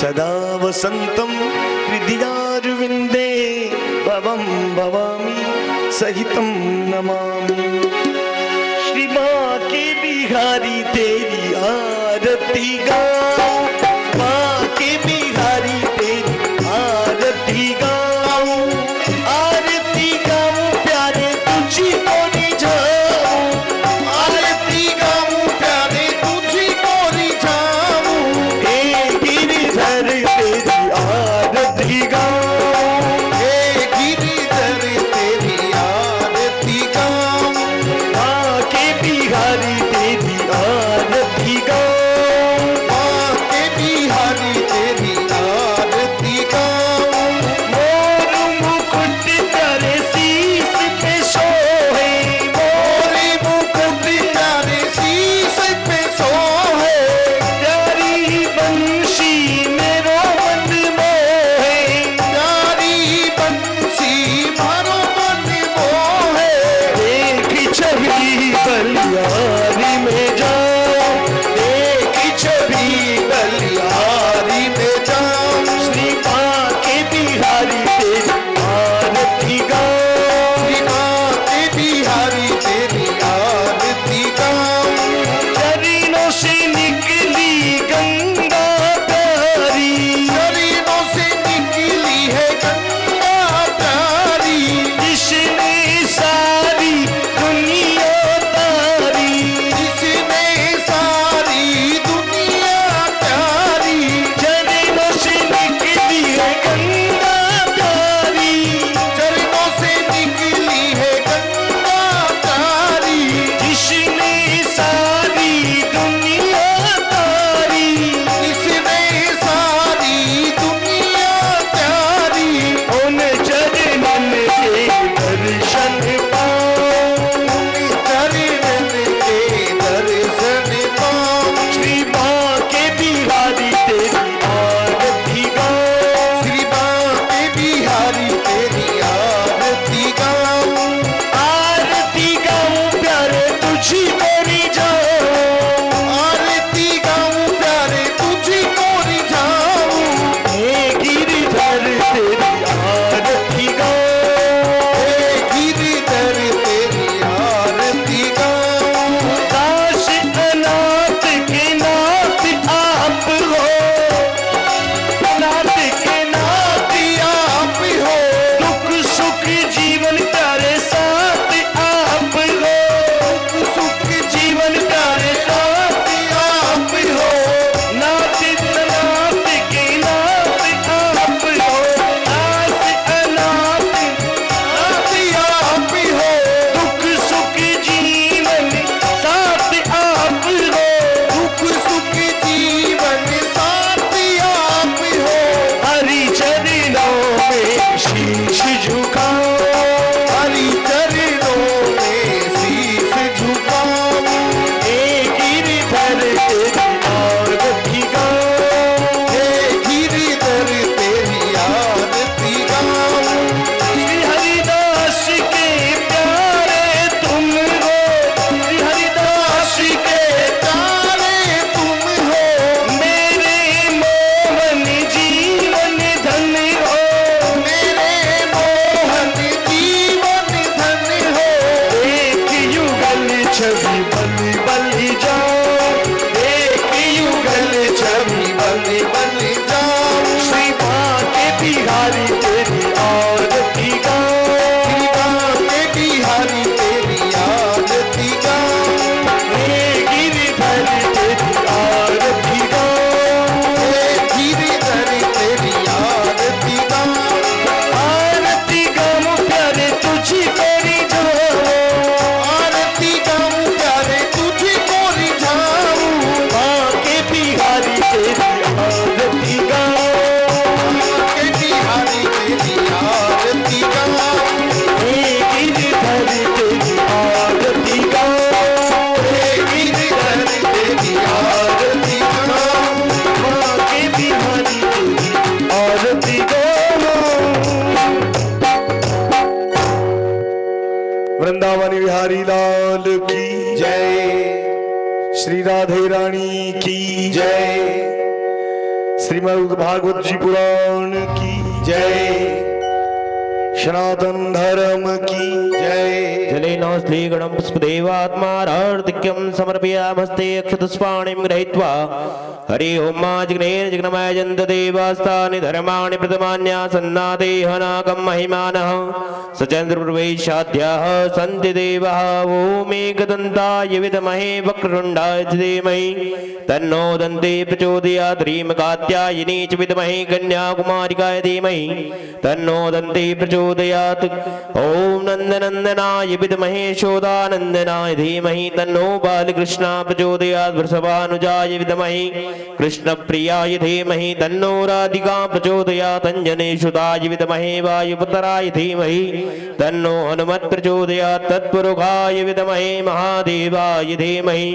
सदा वसन्तं हृदयारविन्दे भवं भवामि सहितं नमामि। श्री माँ के बिहारी तेरी आरती गाऊं, माँ के बिहारी तेरी आरती गाऊं, आरती गाऊं प्यारे तुझी को रिझाऊं, आरती गाऊं प्यारे तुझी को रिझाऊं, हे गिरिधर तेरी आरती गाऊं, हे गिरिधर तेरी आरती गाऊं, माँ के बिहारी तेरी आरती गाऊं, माँ के बिहारी तेरी आरती गाऊं, मोर मुकुट तेरे शीश पे सोहे, मोर मुकुट तेरे शीश पे सोहे, प्यारी बंसी मेरो मन मोहे, प्यारी बंसी मारो मन मोहे, एक छवि बलियारी में जाऊं, एक छवि बलियारी में जाऊं, श्री माँ के बिहारी तेरी आरती गाऊं, श्री माँ के बिहारी तेरी आरती गाऊं, चरणों से निकली गंगा प्यारी, चरणों से निकली है गंगा प्यारी, जिसने सारी दुनिया तारी, जिसने सारी दुनिया प्यारी, चरणों से निकली है गंगा प्यारी, चरणों से निकली है गंगा प्यारी, जिसने सारी दुनिया तारी, जिसने सारी दुनिया प्यारी, उन चरणन के दर्शन पाऊं, उन चरणन के दर्शन पाऊं, श्री माँ के बिहारी तेरी आरती गाऊं, श्री माँ के बिहारी तेरी आरती गाऊं, आरती गाऊं प्यारे तुझी को रिझाऊं, आरती गाऊं प्यारे तुझी को रिझाऊं, हे गिरिधर तेरी आरती गाऊं, हे गिरिधर तेरी आरती गाऊं, दास अनाथ के नाथ आप हो, नाथ के नाथ आप हो, दुख सुख जीवन प्यारे साथ आप हो, दुख सुख जीवन प्यारे साथ आप हो, नाथ अनाथ के नाथ आप हो, दास अनाथ नाथ आप हो, दुख सुख जीवन साथ आप हो, दुख सुख जीवन साथ आप हो, हरि चरणों में शीश झुकाओ, हरि चरणों में शीश झुकाओ, हे गिरिधर तेरी आरती गाऊं, हे गिरिधर तेरी आरती गाऊं, श्री हरिदास के प्यारे तुम हो, श्री हरिदास के प्यारे तुम हो, मेरे मोहन जीवन धन हो, मेरे मोहन जीवन धन हो, एक युगल छवि बलि बलि जाओ, एक युगल छवि बलि बलि जाओ, श्री माँ के बिहारी तेरी आरती गाऊं, श्री माँ के बिहारी तेरी आरती गाऊं, हे गिरिधर तेरी आरती गाऊं, हे गिरिधर तेरी आरती गाऊं, आरती गाऊं प्यारे तुझी को रिझाऊं, आरती गाऊं प्यारे तुझी को रिझाऊं, माँ के बिहारी तेरी आरती गाऊं, माँ के बिहारी तेरी आरती गाऊं, हे गिरिधर तेरी आरती गाऊं, हे गिरिधर तेरी आरती गाऊं, माँ के बिहारी तेरी आरती गाऊं। वृंदावन बिहारी लाल की जय, श्री राधे रानी की जय, श्री श्रीमद् भागवत जी पुराण की जय। सनातन धर्म की जय। जलेन श्रीगणं पुष्पदेवात्मारार्तिक्यं समर्पयामस्ते अक्षतपुष्पाणिं गृहीत्वा हरि ओं मा जिग्नेन जिग्नमय जन्त देवास्तानि धर्माणि प्रथमान्यासन्नादेहनाकं महिमानः सचन्द्रप्रवेशाद्याः सन्ति देवाः। ॐ एकदन्ताय विद्महे वक्रतुण्डाय धीमहि तन्नो दन्ते प्रचोदयात्। ह्रीं कात्यायनी च विद्महे कन्याकुमारिकाय धीमहि तन्नो दन्ते प्रचोदयात्। ॐ नन्दनन्दनाय विद्महे यशोदानन्दनाय धीमहि तन्नो बालकृष्णा प्रचोदयात्। वृषभानुजाय विद्महे कृष्णप्रियाय धीमहि तन्नो राधिका प्रचोदयात्। अञ्जनेसुताय विद्महे वायुपुत्राय धीमहि तन्नो हनुमत् प्रचोदयात्। तत्पुरुषाय विद्महे महादेवाय धीमहि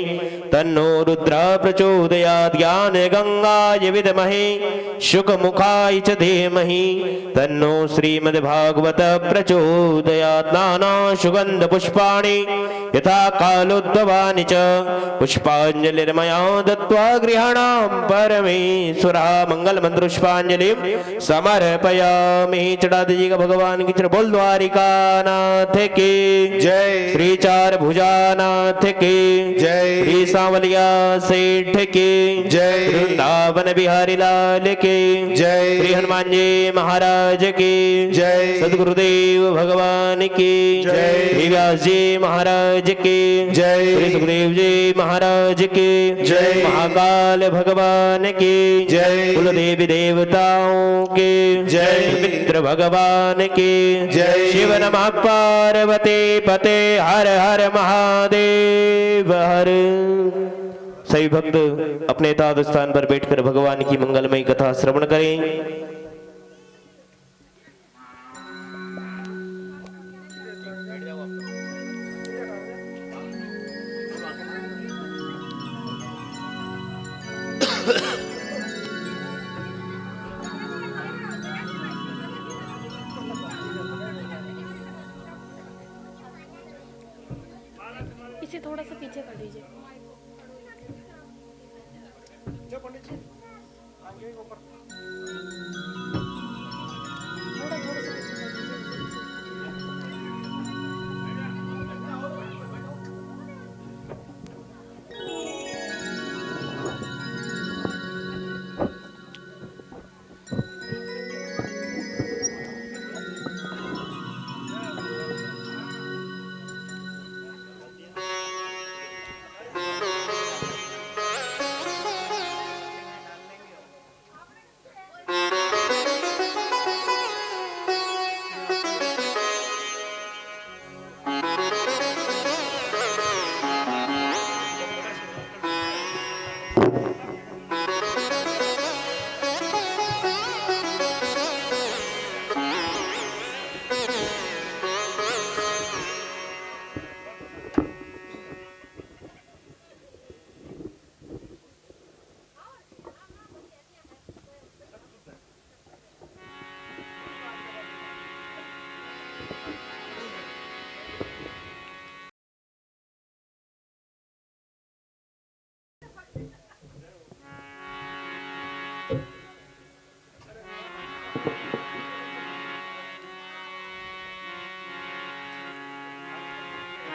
तन्नो रुद्र प्रचोदयात्। ज्ञानगङ्गाय विद्महे शुकमुखाय च धीमहि तन्नो श्रीमद्भागवत प्रचोदयात्। नाना सुगन्ध पुष्पाणि यथा कालोद्भवानि च पुष्पाञ्जलिर्मया दत्त्वा गृहाणां परमेश्वरः। मंगलमंत्र पुष्पांजलिं समर्पयामि। चढ़ा दीजिएगा भगवान की चरण। बोल द्वारिकानाथ की जय। श्री चार भुजानाथ की जय। श्री सांवलिया सेठ की जय। वृंदावन बिहारी लाल की जय। श्री हनुमान जी महाराज की जय। सदगुरुदेव भगवान की जय। श्री व्यास जी महाराज की जय। श्री सुखदेव जी महाराज की जय। महाकाल भगवान की जय। कुलदेवी देवताओं की जय। मित्र भगवान की जय। शिव नमः पार्वती पते हर हर महादेव हर। सभी भक्त अपने ताद स्थान पर बैठकर भगवान की मंगलमयी कथा श्रवण करें। इसे थोड़ा सा पीछे कर दीजिए। थोड़ा थोड़ा सा पीछे कर दीजिए।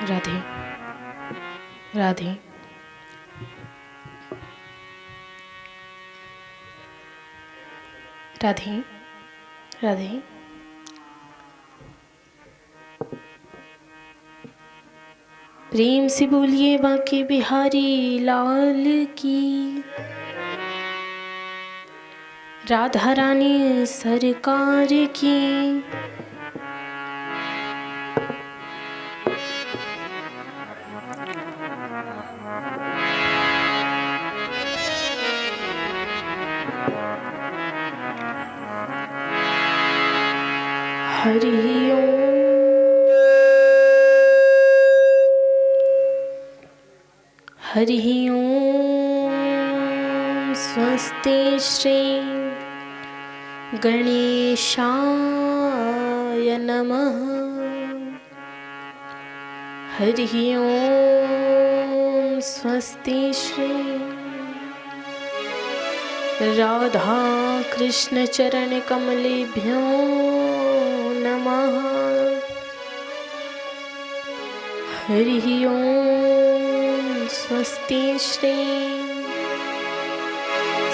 राधे राधे राधे राधे। प्रेम से बोलिए बांके बिहारी लाल की। राधा रानी सरकार की। हरि ओम। हरि ओम। स्वस्ति श्री गणेशाय नमः। हरि ओम। स्वस्ति श्री राधा कृष्ण चरण कमलेभ्यो नमः। हरि ओम। स्वस्ति श्री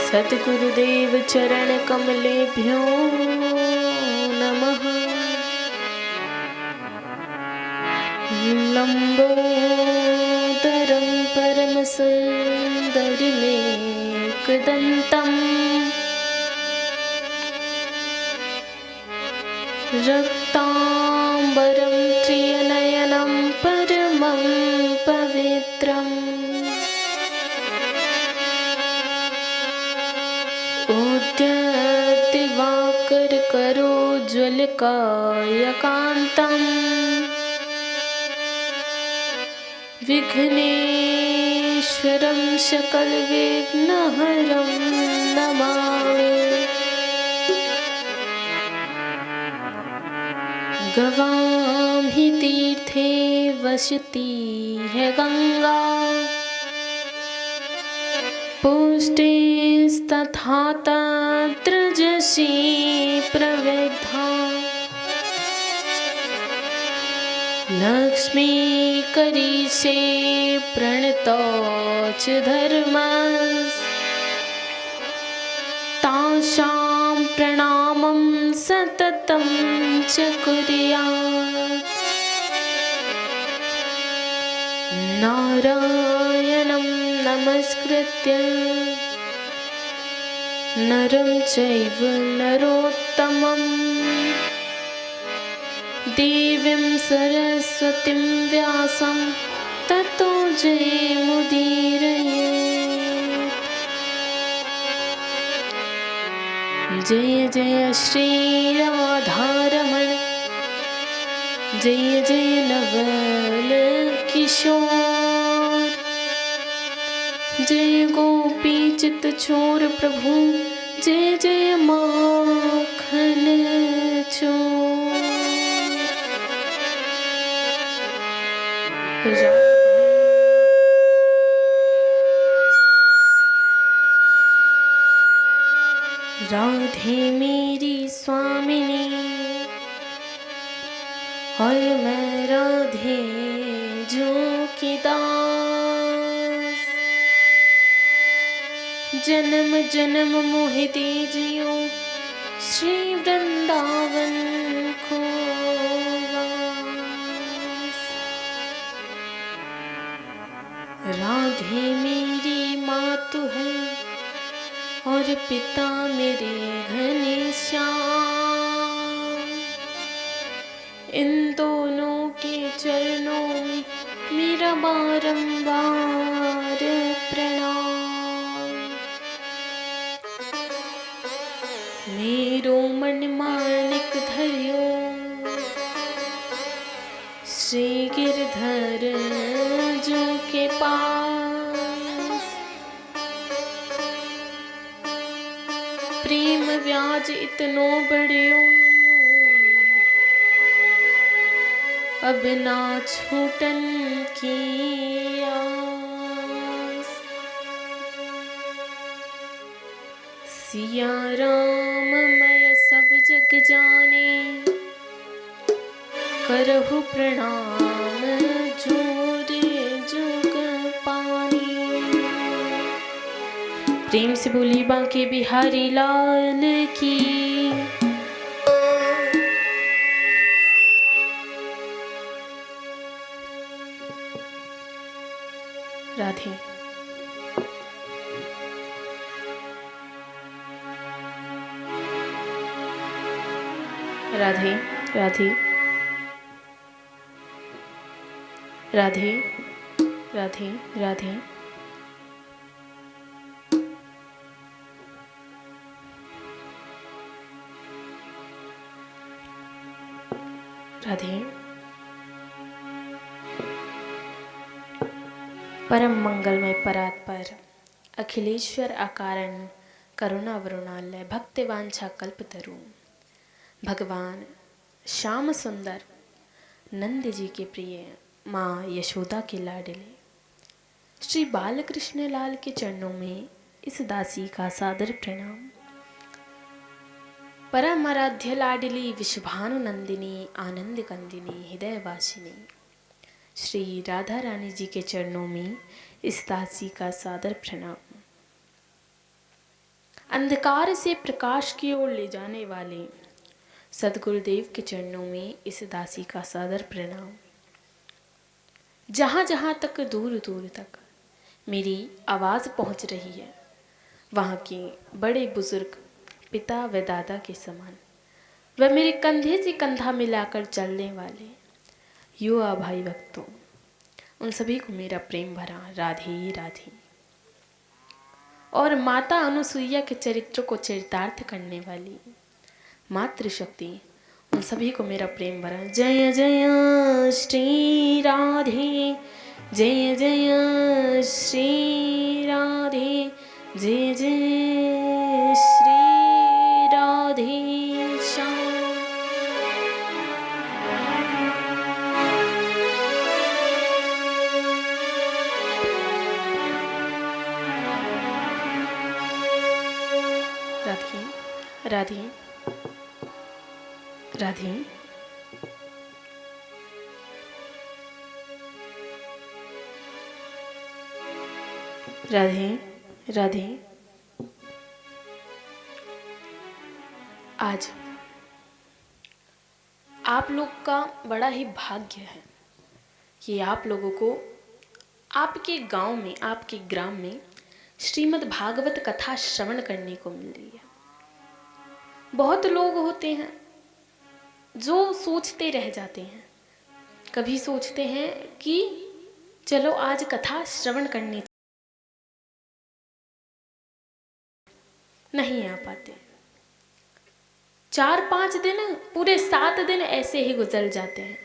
सद्गुरुदेव चरण कमलेभ्यो नमः। लंबोदरं परम सुंदरमेकदंतं रक्तांबरं त्रिनयनं परमं पवित्रम् उद्यद्दिवाकर करोज्ज्वलकायकान्तम् विघ्नेश्वरं सकलविघ्नहरं नमामि। गवां हि तीर्थे वसति है गंगा पुष्टिस्तथा तत्र जसि प्रवृद्धा लक्ष्मी करीसे प्रणतो च धर्मस्तासां प्रणामं सततं च कुर्यात्। नारायणं नमस्कृत्य नरं चैव नरोत्तमम् देवीं सरस्वतीं व्यासं ततो जयमुदीरयेत्। जय जय श्री राधारमण जय जय नवल किशोर जय गोपी चित चोर प्रभु जय जय माखन चोर। राधे मेरी स्वामिनी और मैं राधे जो की दास। जन्म जन्म मोहि दीजियो श्री वृंदावन को वास। राधे मेरी मातु है और पिता मेरे घनश्याम। इन दोनों के चरणों में मेरा बारंबार प्रणाम। मेरो मन मानिक धर्यो श्री गिरधर जो के पास। प्रेम व्याज इतनो बढ़ियो अब ना छूटन की आस। सिया राम मैं सब जग जाने करहु प्रणाम जोर जुग पानी। प्रेम से बोली बांके बिहारी लाल की। राधे राधे राधे राधे राधे राधे राधे। परम मंगलमय परात्पर अखिलेश्वर अकारण करुणा वरुणालय भक्तिवांछा कल्पतरु भगवान श्याम सुंदर नंद जी के प्रिय माँ यशोदा के लाडले श्री बालकृष्ण लाल के चरणों में इस दासी का सादर प्रणाम। परम आराध्य लाडली विश्वभानु नंदिनी आनंद कंदिनी हृदय वासिनी श्री राधा रानी जी के चरणों में इस दासी का सादर प्रणाम। अंधकार से प्रकाश की ओर ले जाने वाले सदगुरुदेव के चरणों में इस दासी का सादर प्रणाम। जहाँ जहाँ तक दूर दूर तक मेरी आवाज़ पहुँच रही है, वहाँ के बड़े बुजुर्ग पिता व दादा के समान व मेरे कंधे से कंधा मिलाकर चलने वाले युवा भाई भक्तों, उन सभी को मेरा प्रेम भरा राधे राधे। और माता अनुसुईया के चरित्र को चरितार्थ करने वाली मातृशक्ति, उन सभी को मेरा प्रेम भरा जय जय श्री राधे, जय जय श्री राधे, जय जय श्री राधे श्याम। राधे राधे राधे राधे। आज आप लोग का बड़ा ही भाग्य है कि आप लोगों को आपके गांव में, आपके ग्राम में श्रीमद् भागवत कथा श्रवण करने को मिल रही है। बहुत लोग होते हैं जो सोचते रह जाते हैं, कभी सोचते हैं कि चलो आज कथा श्रवण करने, नहीं आ पाते। 4-5 दिन, पूरे 7 दिन ऐसे ही गुजर जाते हैं,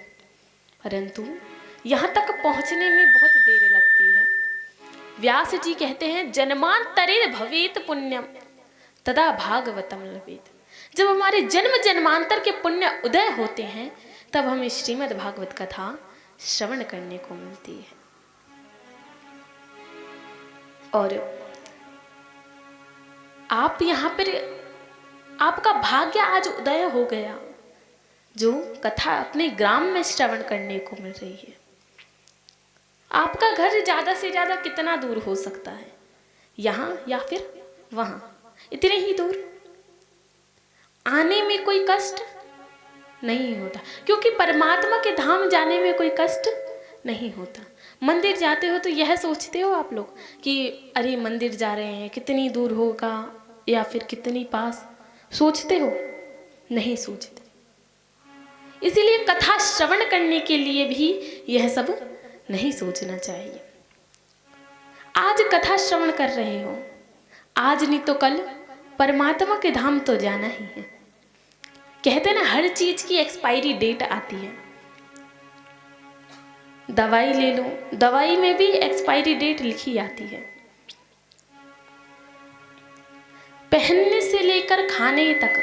परंतु यहाँ तक पहुँचने में बहुत देर लगती है। व्यास जी कहते हैं जन्मांतरे भवेत पुण्यम तदा भागवतम लभेत। जब हमारे जन्म जन्मांतर के पुण्य उदय होते हैं, तब हमें श्रीमद् भागवत कथा श्रवण करने को मिलती है। और आप यहाँ पर, आपका भाग्य आज उदय हो गया जो कथा अपने ग्राम में श्रवण करने को मिल रही है। आपका घर ज्यादा से ज्यादा कितना दूर हो सकता है, यहाँ या फिर वहाँ, इतने ही दूर। आने में कोई कष्ट नहीं होता, क्योंकि परमात्मा के धाम जाने में कोई कष्ट नहीं होता। मंदिर जाते हो तो यह सोचते हो आप लोग कि अरे मंदिर जा रहे हैं, कितनी दूर होगा या फिर कितनी पास, सोचते हो? नहीं सोचते। इसीलिए कथा श्रवण करने के लिए भी यह सब नहीं सोचना चाहिए। आज कथा श्रवण कर रहे हो, आज नहीं तो कल परमात्मा के धाम तो जाना ही है। कहते हैं ना, हर चीज की एक्सपायरी डेट आती है। दवाई ले लो, दवाई में भी एक्सपायरी डेट लिखी आती है। पहनने से लेकर खाने तक,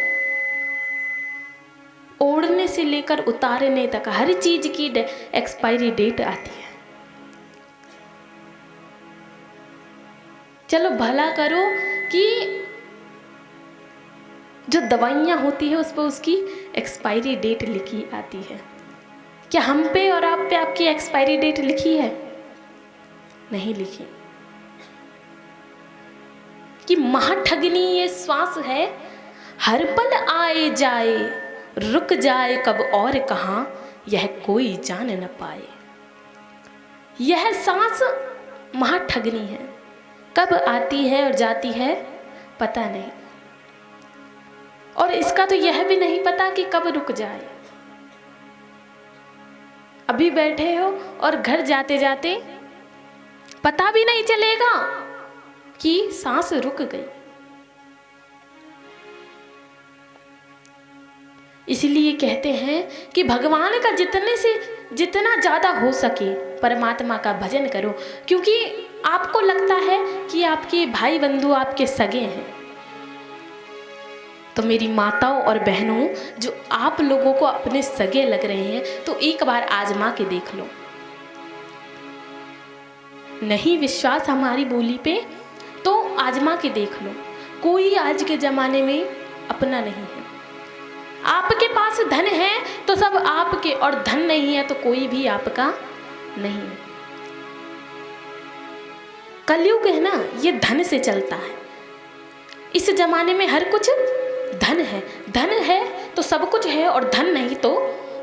ओढ़ने से लेकर उतारने तक, हर चीज की एक्सपायरी डेट आती है। चलो भला करो कि जो दवाइयाँ होती है उस पर उसकी एक्सपायरी डेट लिखी आती है। क्या हम पे और आप पे आपकी एक्सपायरी डेट लिखी है? नहीं लिखी। कि महाठगनी ये श्वास है, हर पल आए जाए, रुक जाए कब और कहाँ, यह कोई जान न पाए। यह सांस महाठगनी है, कब आती है और जाती है पता नहीं। और इसका तो यह भी नहीं पता कि कब रुक जाए। अभी बैठे हो और घर जाते जाते पता भी नहीं चलेगा कि सांस रुक गई। इसलिए कहते हैं कि भगवान का जितना ज्यादा हो सके परमात्मा का भजन करो, क्योंकि आपको लगता है कि आपके भाई बंधु आपके सगे हैं। तो मेरी माताओं और बहनों, जो आप लोगों को अपने सगे लग रहे हैं, तो एक बार आजमा के देख लो। नहीं विश्वास हमारी बोली पे, तो आजमा के देख लो, कोई आज के ज़माने में अपना नहीं है। आपके पास धन है तो सब आपके, और धन नहीं है तो कोई भी आपका नहीं है। कलयुग है ना, ये धन से चलता है। इस जमाने में हर कुछ धन है, धन है तो सब कुछ है, और धन नहीं तो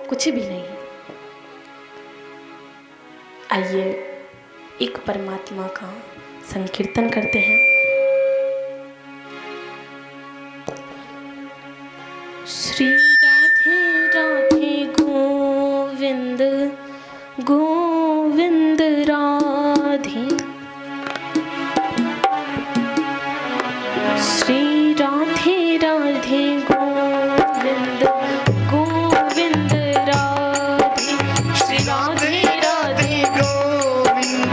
कुछ भी नहीं। आइए एक परमात्मा का संकीर्तन करते हैं। श्री राधे राधे गोविंद गोविंद राधे, श्री राधे राधे गोविंद गोविंद राधे, श्री राधे राधे गोविंद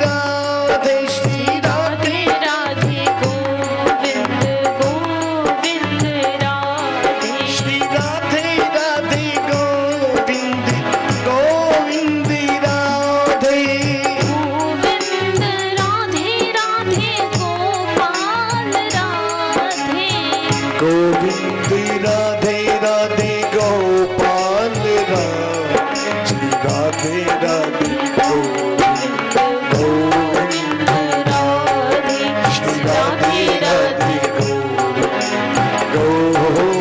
राधे, श्री राधे राधे गोविंद गोविंद राधे, श्री राधे राधे गोविंद गोविंद राधे, गोविंद राधे राधे गोपाल राधे, गोविंद राधे राधे गोपाल राधे, श्री राधे राधे गोविंद गोविंद राधे, श्री राधे राधे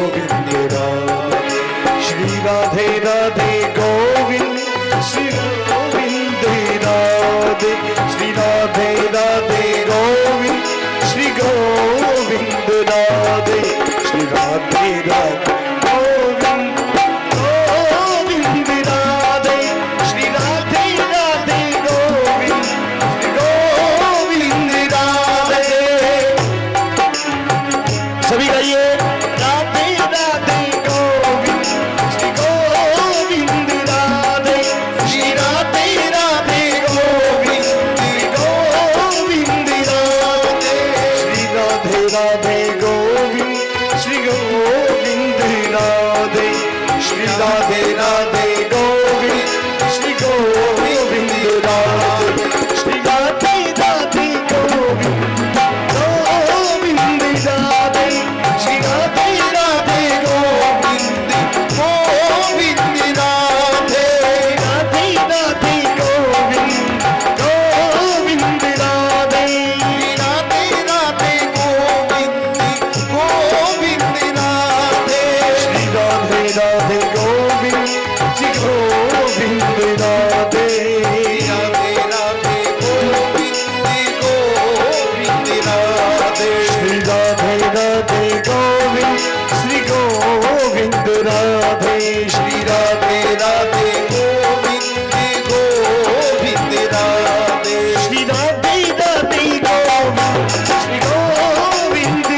गोविंद राधे, श्री राधे राधे गोविंद, श्री गोविंद राधे, श्री राधे राधे गोविंद, श्री गोविंद राधे, श्री राधे राधे गोविंद गोविंद राधे, श्री राधे राधे गोविंद, श्री गोविंद राधे। सभी गाइए, राधे राधे गोविंद, श्री गोविंद राधे, श्री राधे राधे गोविंद, श्री गोविंद राधे, श्री राधे राधे गोविंद, श्री गोविंद राधे, श्री राधे राधे गोविंद, श्री गोविंद राधे, श्री राधे राधे गोविंद गोविंद राधे, श्री राधे राधे गोविंद गोविंद राधे, राधे राधे गोविंद गोविंद राधे, राधे राधे गोविंद गोविंद राधे, श्री राधे राधे गोविंद, श्री गोविंद राधे, राधे राधे गोविंद गोविंद राधे, श्री राधे राधे गोविंद, श्री गोविंद राधे, श्री राधे राधे गोविंद गोविंद राधे, श्री राधे राधे गोविंद, श्री गोविंद राधे, श्री राधे राधे गोविंद गोविंद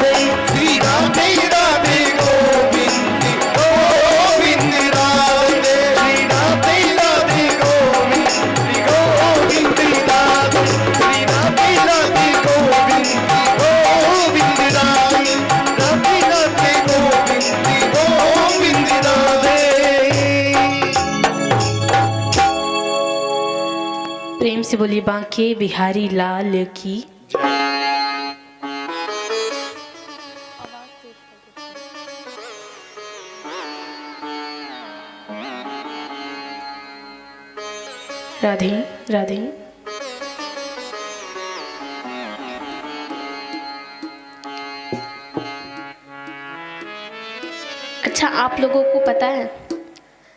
राधे, श्री राधे राधे गोविंद, श्री गोविंद राधे, श्री राधे राधे गोविंद गोविंद राधे, राधे राधे गोविंद गोविंद राधे। प्रेम से बोलिए बांके बिहारी लाल की। राधे राधे। अच्छा, आप लोगों को पता है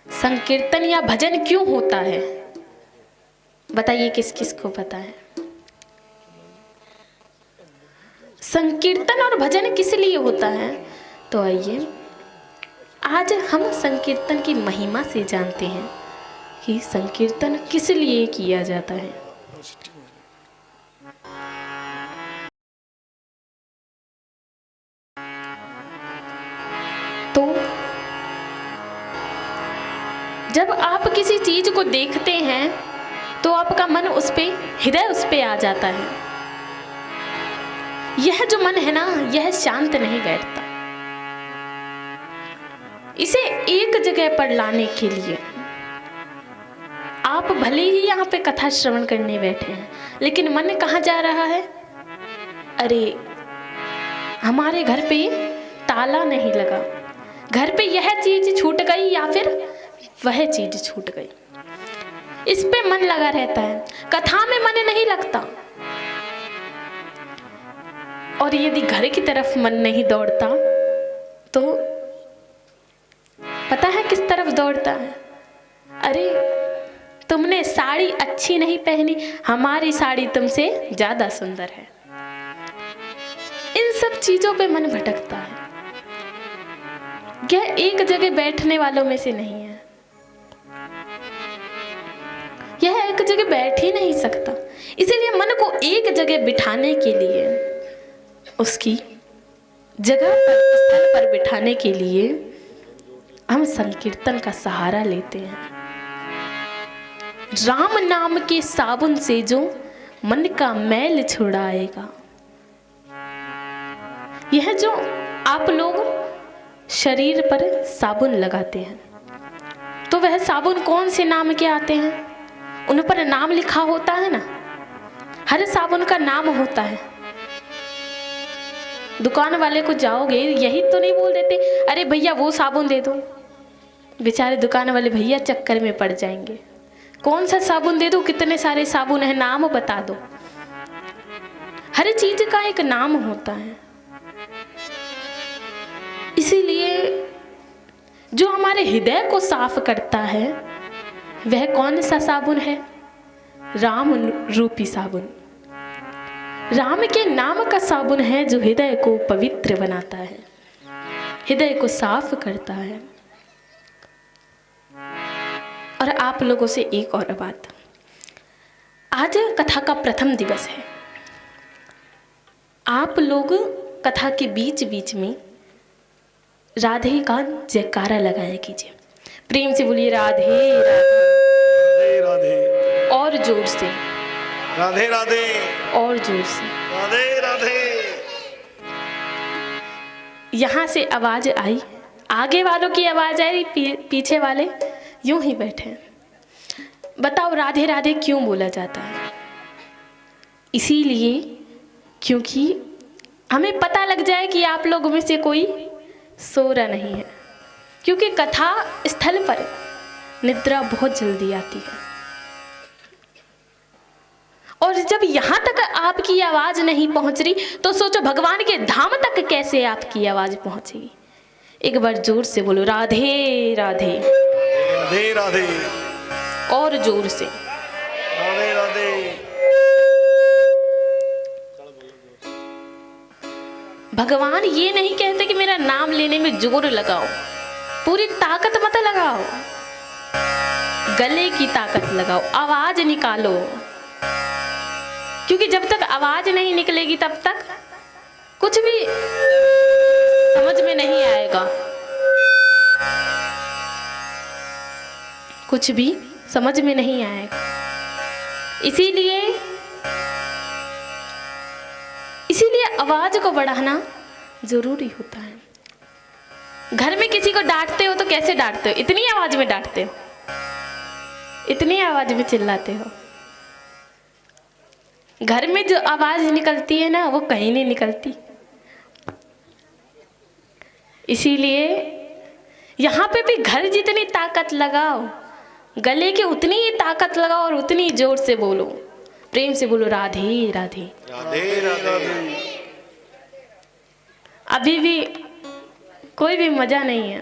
संकीर्तन या भजन क्यों होता है? बताइए किस किस को पता है? संकीर्तन और भजन किस लिए होता है? तो आइए आज हम संकीर्तन की महिमा से जानते हैं कि संकीर्तन किस लिए किया जाता है। तो जब आप किसी चीज को देखते हैं तो आपका मन उस पे, हृदय उस पे आ जाता है। यह जो मन है ना, यह शांत नहीं बैठता। इसे एक जगह पर लाने के लिए आप भले ही यहाँ पे कथा श्रवण करने बैठे हैं, लेकिन मन कहाँ जा रहा है? अरे हमारे घर पे ताला नहीं लगा, घर पे यह चीज छूट गई या फिर वह चीज छूट गई, इस पे मन लगा रहता है, कथा में मन नहीं लगता। और यदि घर की तरफ मन नहीं दौड़ता तो पता है किस तरफ दौड़ता है? अरे तुमने साड़ी अच्छी नहीं पहनी, हमारी साड़ी तुमसे ज्यादा सुंदर है। इन सब चीजों पे मन भटकता है। यह एक जगह बैठने वालों में से नहीं है, यह एक जगह बैठ ही नहीं सकता। इसीलिए मन को एक जगह बिठाने के लिए, उसकी जगह पर, स्थल पर बिठाने के लिए हम संकीर्तन का सहारा लेते हैं। राम नाम के साबुन से जो मन का मैल छुड़ाएगा। यह जो आप लोग शरीर पर साबुन लगाते हैं, तो वह साबुन कौन से नाम के आते हैं? उन पर नाम लिखा होता है ना, हर साबुन का नाम होता है। दुकान वाले को जाओगे, यही तो नहीं बोल देते अरे भैया वो साबुन दे दो। बेचारे दुकान वाले भैया चक्कर में पड़ जाएंगे, कौन सा साबुन दे दो, कितने सारे साबुन है, नाम बता दो। हर चीज का एक नाम होता है। इसीलिए जो हमारे हृदय को साफ करता है वह कौन सा साबुन है? राम रूपी साबुन। राम के नाम का साबुन है जो हृदय को पवित्र बनाता है, हृदय को साफ करता है। और आप लोगों से एक और बात, आज कथा का प्रथम दिवस है। आप लोग कथा के बीच बीच में राधे का जयकारा लगाया कीजिए। प्रेम से बोलिए राधे राधे राधे, और जोर से, राधे राधे, और जोर से। राधे राधे। यहाँ से आवाज आई, आगे वालों की आवाज आई, पीछे वाले यूं ही बैठे। बताओ राधे राधे क्यों बोला जाता है? इसीलिए क्योंकि हमें पता लग जाए कि आप लोगों में से कोई सो रहा नहीं है, क्योंकि कथा स्थल पर निद्रा बहुत जल्दी आती है। और जब यहाँ तक आपकी आवाज नहीं पहुंच रही तो सोचो भगवान के धाम तक कैसे आपकी आवाज पहुंचेगी। एक बार जोर से बोलो राधे राधे, राधे राधे, और जोर से राधे राधे। भगवान ये नहीं कहते कि मेरा नाम लेने में जोर लगाओ, पूरी ताकत मत लगाओ, गले की ताकत लगाओ, आवाज निकालो। क्योंकि जब तक आवाज नहीं निकलेगी तब तक कुछ भी समझ में नहीं आएगा, कुछ भी समझ में नहीं आएगा। इसीलिए आवाज को बढ़ाना जरूरी होता है। घर में किसी को डांटते हो तो कैसे डांटते हो? इतनी आवाज में डांटते हो, इतनी आवाज में चिल्लाते हो। घर में जो आवाज निकलती है ना वो कहीं नहीं निकलती। इसीलिए यहाँ पे भी घर जितनी ताकत लगाओ, गले की उतनी ही ताकत लगाओ और उतनी जोर से बोलो, प्रेम से बोलो राधे राधे, राधे राधे। अभी भी कोई भी मजा नहीं है।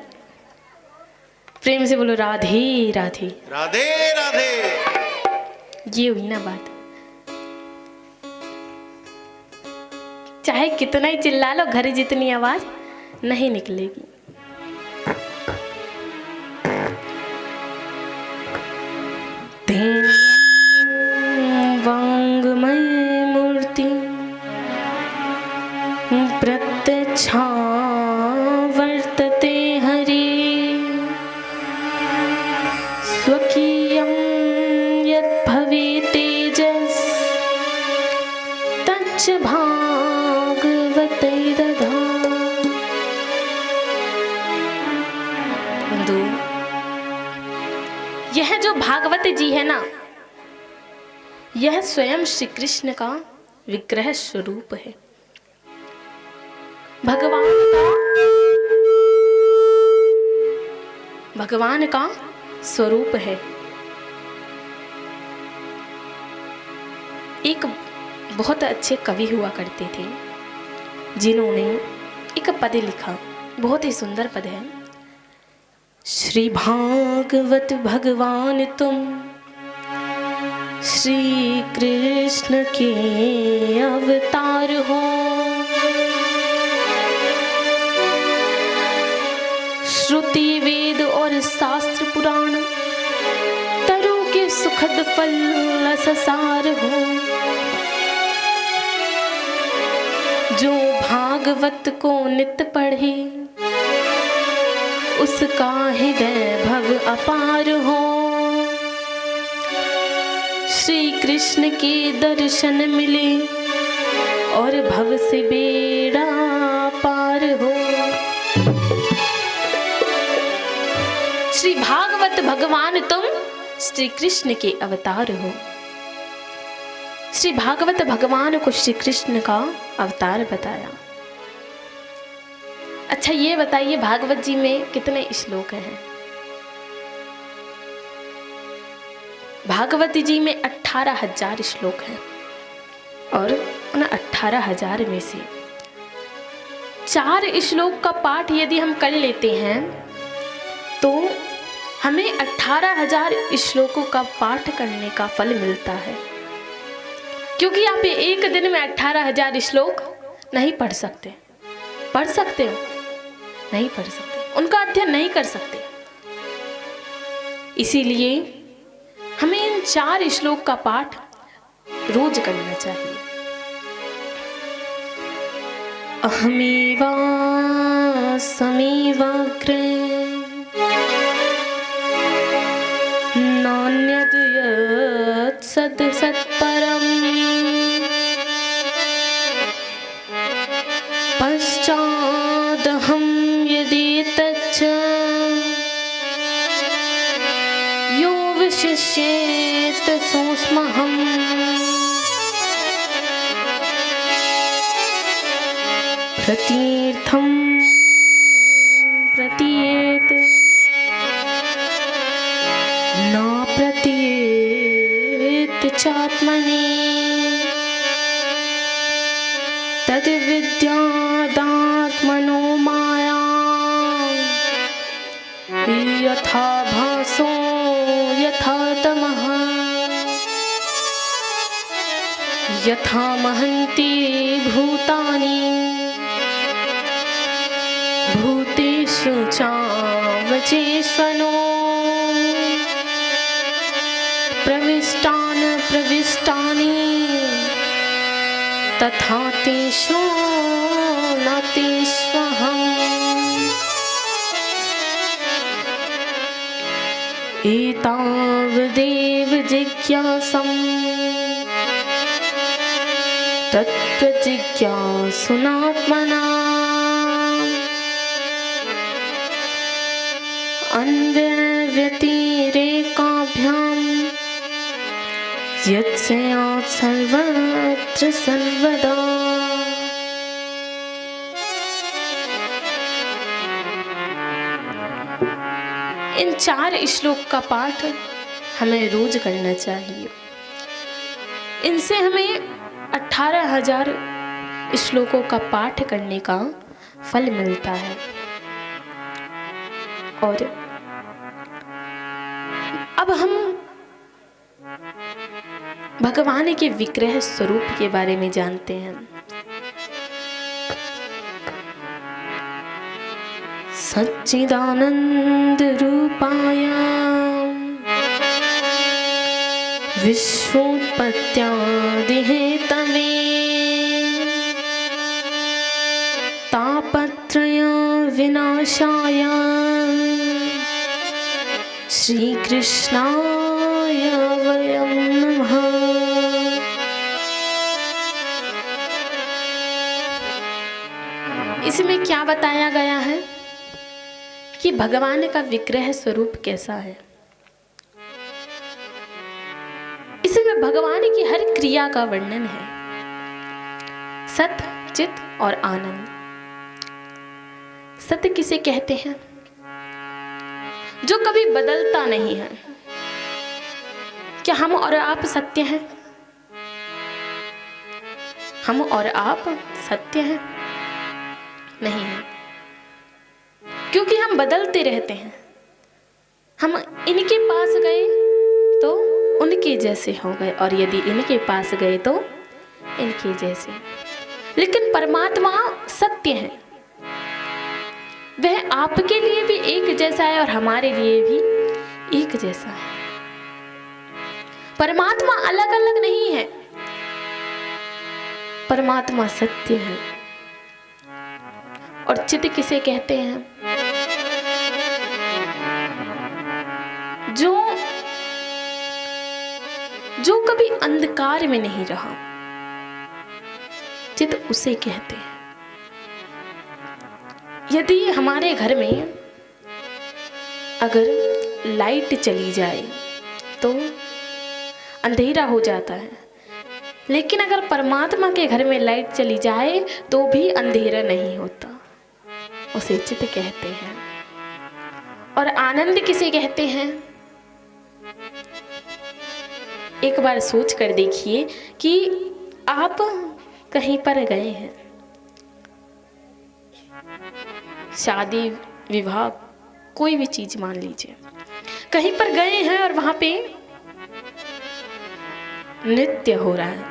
प्रेम से बोलो राधे राधे, राधे राधे। ये हुई ना बात। चाहे कितना ही चिल्ला लो, घर जितनी आवाज नहीं निकलेगी। वांगमय मूर्ति प्रत्यक्षा वर्तते हरि, स्वकीयं यत् भवेत् तेजस् तच्च भागवते दधातु। बंधु, यह जो भागवत जी है ना, यह स्वयं श्री कृष्ण का विग्रह स्वरूप है। भगवान का स्वरूप है। एक बहुत अच्छे कवि हुआ करते थे जिन्होंने एक पद लिखा, बहुत ही सुंदर पद है। श्री भागवत भगवान तुम श्री कृष्ण के अवतार हो। श्रुति वेद और शास्त्र पुराण तरु के सुखद फल ससार हो। जो भागवत को नित पढ़े उसका हृदय भव अपार हो। श्री कृष्ण के दर्शन मिले और भव से बेड़ा पार हो। श्री भागवत भगवान तुम श्री कृष्ण के अवतार हो। श्री भागवत भगवान को श्री कृष्ण का अवतार बताया। अच्छा ये बताइए भागवत जी में कितने श्लोक हैं? भागवत जी में 18,000 श्लोक हैं और उन 18,000 में से 4 श्लोक का पाठ यदि हम कर लेते हैं तो हमें 18,000 श्लोकों का पाठ करने का फल मिलता है। क्योंकि आप एक दिन में 18,000 श्लोक नहीं पढ़ सकते। पढ़ सकते हो? नहीं पढ़ सकते, उनका अध्ययन नहीं कर सकते। इसीलिए हमें इन 4 श्लोक का पाठ रोज करना चाहिए। अहमेवा समेवाग्रे नान्यद् यत् सत् सत्परम् पश्चादहं यदेतच्च यो विशिष्येत सोऽस्म्यहम्। प्रतीर्थं प्रतीयेत न प्रतीयेत चात्मनि। तद्विद्यादात्मनो माया यथा भासो यथा तमः यथा महन्ति भूतानि भूतेषु चावचेष्वनो प्रविष्टानि तथा तेषु नातिष्वहम्। एतावदेव जिज्ञासम् तत्प्रजिज्ञासुनात्मना अन्वव्यतिरेकाभ्याम् यत्स्यात् सर्वत्र सर्वदा। इन 4 श्लोक का पाठ हमें रोज करना चाहिए। इनसे हमें 18,000 श्लोकों का पाठ करने का फल मिलता है। और अब हम भगवान के विग्रह स्वरूप के बारे में जानते हैं। सच्चिदानंद रूपाय विश्वोत्पत्त्यादिहेतवे तापत्रय विनाशाय श्री कृष्णाय वयं नमः। इसमें क्या बताया गया है कि भगवान का विग्रह स्वरूप कैसा है। इसमें भगवान की हर क्रिया का वर्णन है, सत्य, चित और आनंद। सत्य किसे कहते हैं? जो कभी बदलता नहीं है। क्या हम और आप सत्य हैं? हम और आप सत्य हैं? नहीं है, क्योंकि हम बदलते रहते हैं। हम इनके पास गए तो उनके जैसे हो गए, और यदि इनके पास गए तो इनके जैसे। लेकिन परमात्मा सत्य है, वह आपके लिए भी एक जैसा है और हमारे लिए भी एक जैसा है। परमात्मा अलग अलग नहीं है, परमात्मा सत्य है। और चित किसे कहते हैं? जो कभी अंधकार में नहीं रहा, चित उसे कहते हैं। यदि हमारे घर में अगर लाइट चली जाए तो अंधेरा हो जाता है, लेकिन अगर परमात्मा के घर में लाइट चली जाए तो भी अंधेरा नहीं होता, उसे चित कहते हैं। और आनंद किसे कहते हैं? एक बार सोच कर देखिए कि आप कहीं पर गए हैं, शादी विवाह कोई भी चीज मान लीजिए, कहीं पर गए हैं और वहां पे नृत्य हो रहा है,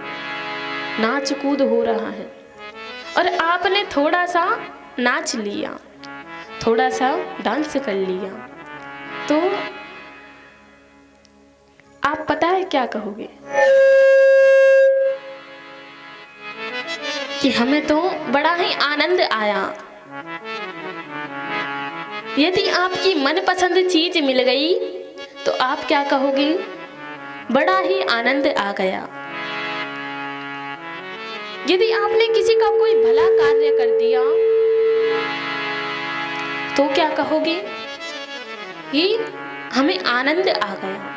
नाच कूद हो रहा है, और आपने थोड़ा सा नाच लिया, थोड़ा सा डांस कर लिया, तो आप पता है क्या कहोगे? कि हमें तो बड़ा ही आनंद आया। यदि आपकी मनपसंद चीज मिल गई तो आप क्या कहोगे? बड़ा ही आनंद आ गया। यदि आपने किसी का कोई भला कार्य कर दिया तो क्या कहोगे? कि हमें आनंद आ गया।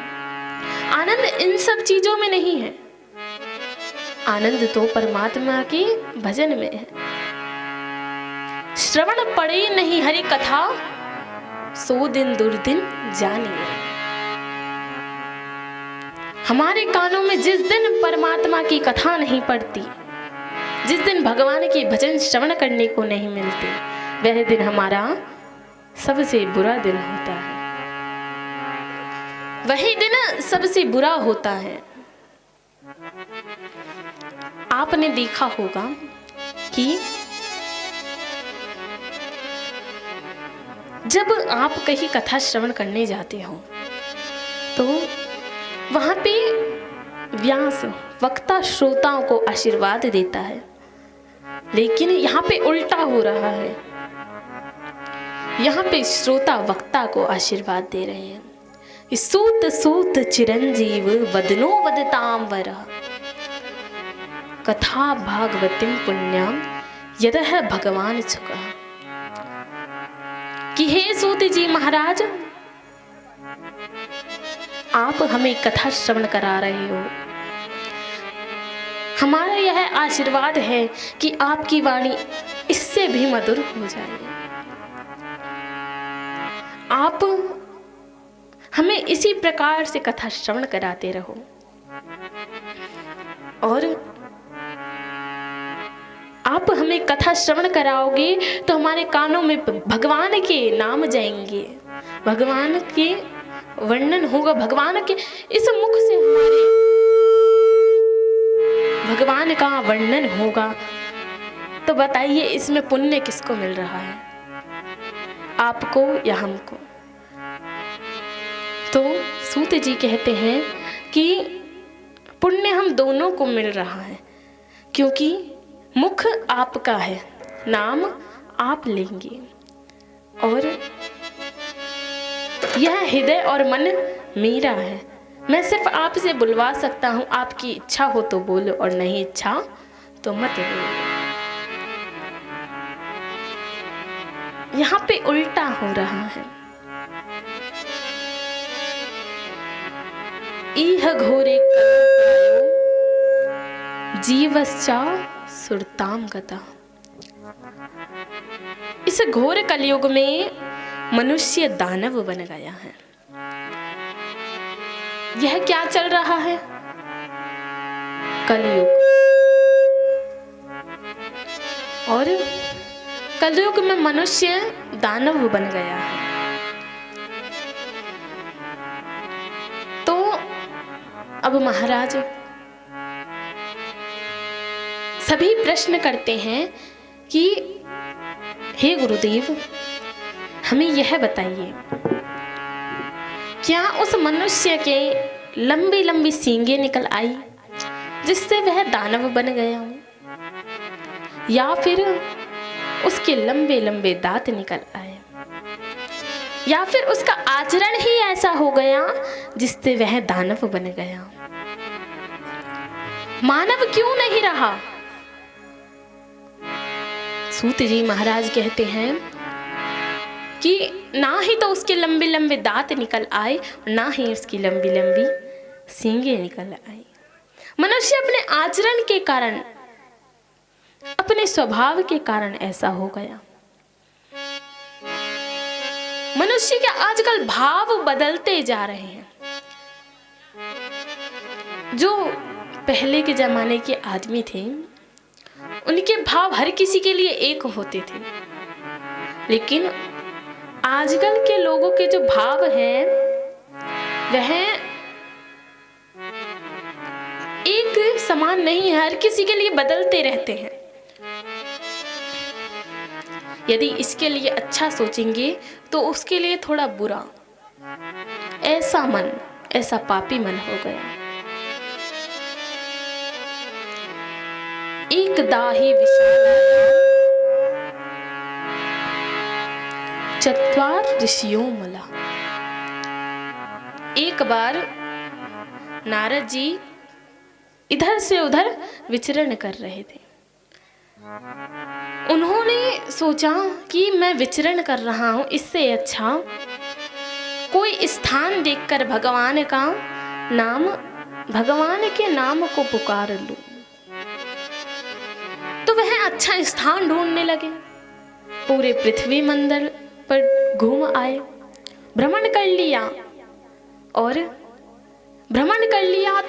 आनंद इन सब चीजों में नहीं है, आनंद तो परमात्मा के भजन में है। श्रवण पड़े नहीं हरि कथा, सो दिन दुर्दिन जानिए। हमारे कानों में जिस दिन परमात्मा की कथा नहीं पड़ती, जिस दिन भगवान के भजन श्रवण करने को नहीं मिलते, वह दिन हमारा सबसे बुरा दिन होता है। वही दिन सबसे बुरा होता है। आपने देखा होगा कि जब आप कहीं कथा श्रवण करने जाते हो तो वहां पे व्यास वक्ता श्रोताओं को आशीर्वाद देता है, लेकिन यहाँ पे उल्टा हो रहा है। यहाँ पे श्रोता वक्ता को आशीर्वाद दे रहे हैं। सूत सूत चिरंजीव वदनो वदताम वरः, कथा भागवतीम पुण्याम यदह भगवान छुका। कि हे सूत जी महाराज, आप हमें कथा श्रवण करा रहे हो। हमारा यह आशीर्वाद है कि आपकी वाणी इससे भी मधुर हो जाए। आप हमें इसी प्रकार से कथा श्रवण कराते रहो, और आप हमें कथा श्रवण कराओगे तो हमारे कानों में भगवान के नाम जाएंगे, भगवान के वर्णन होगा, भगवान के इस मुख से हमारे भगवान का वर्णन होगा। तो बताइए इसमें पुण्य किसको मिल रहा है, आपको या हमको? तो सूत जी कहते हैं कि पुण्य हम दोनों को मिल रहा है, क्योंकि मुख आपका है, नाम आप लेंगे, और यह हृदय और मन मेरा है। मैं सिर्फ आपसे बुलवा सकता हूँ, आपकी इच्छा हो तो बोलो और नहीं इच्छा तो मत बोलो। यहाँ पे उल्टा हो रहा है। इह घोरे कलंकायो जीवश्चा सुरताम गता। इस घोर कलयुग में मनुष्य दानव बन गया है। यह क्या चल रहा है? कलयुग। और कलयुग में मनुष्य दानव बन गया है। तो अब महाराज सभी प्रश्न करते हैं कि हे गुरुदेव, हमें यह बताइए, क्या उस मनुष्य के लंबी लंबी सींगें निकल आई जिससे वह दानव बन गया हो, या फिर उसके लंबे लंबे दांत निकल आए, या फिर उसका आचरण ही ऐसा हो गया जिससे वह दानव बन गया? मानव क्यों नहीं रहा? सूत जी महाराज कहते हैं कि ना ही तो उसके लंबे लंबे दांत निकल आए, ना ही उसकी लंबी लंबी सींगें निकल आई। मनुष्य अपने आचरण के कारण, अपने स्वभाव के कारण ऐसा हो गया। मनुष्य के आजकल भाव बदलते जा रहे हैं। जो पहले के जमाने के आदमी थे, उनके भाव हर किसी के लिए एक होते थे, लेकिन आजकल के लोगों के जो भाव हैं वह एक समान नहीं है, हर किसी के लिए बदलते रहते हैं। यदि इसके लिए अच्छा सोचेंगे तो उसके लिए थोड़ा बुरा। ऐसा मन, ऐसा पापी मन हो गया। एक दाही विशालाया चत्वार ऋषियों मला। एक बार नारद जी इधर से उधर विचरण कर रहे थे। उन्होंने सोचा कि मैं विचरण कर रहा हूं, इससे अच्छा कोई स्थान देखकर भगवान का नाम, भगवान के नाम को पुकार लूं। तो वह अच्छा स्थान ढूंढने लगे। पूरे पृथ्वी मंडल पर घूम आए, भ्रमण कर लिया, और भ्रमण कर लिया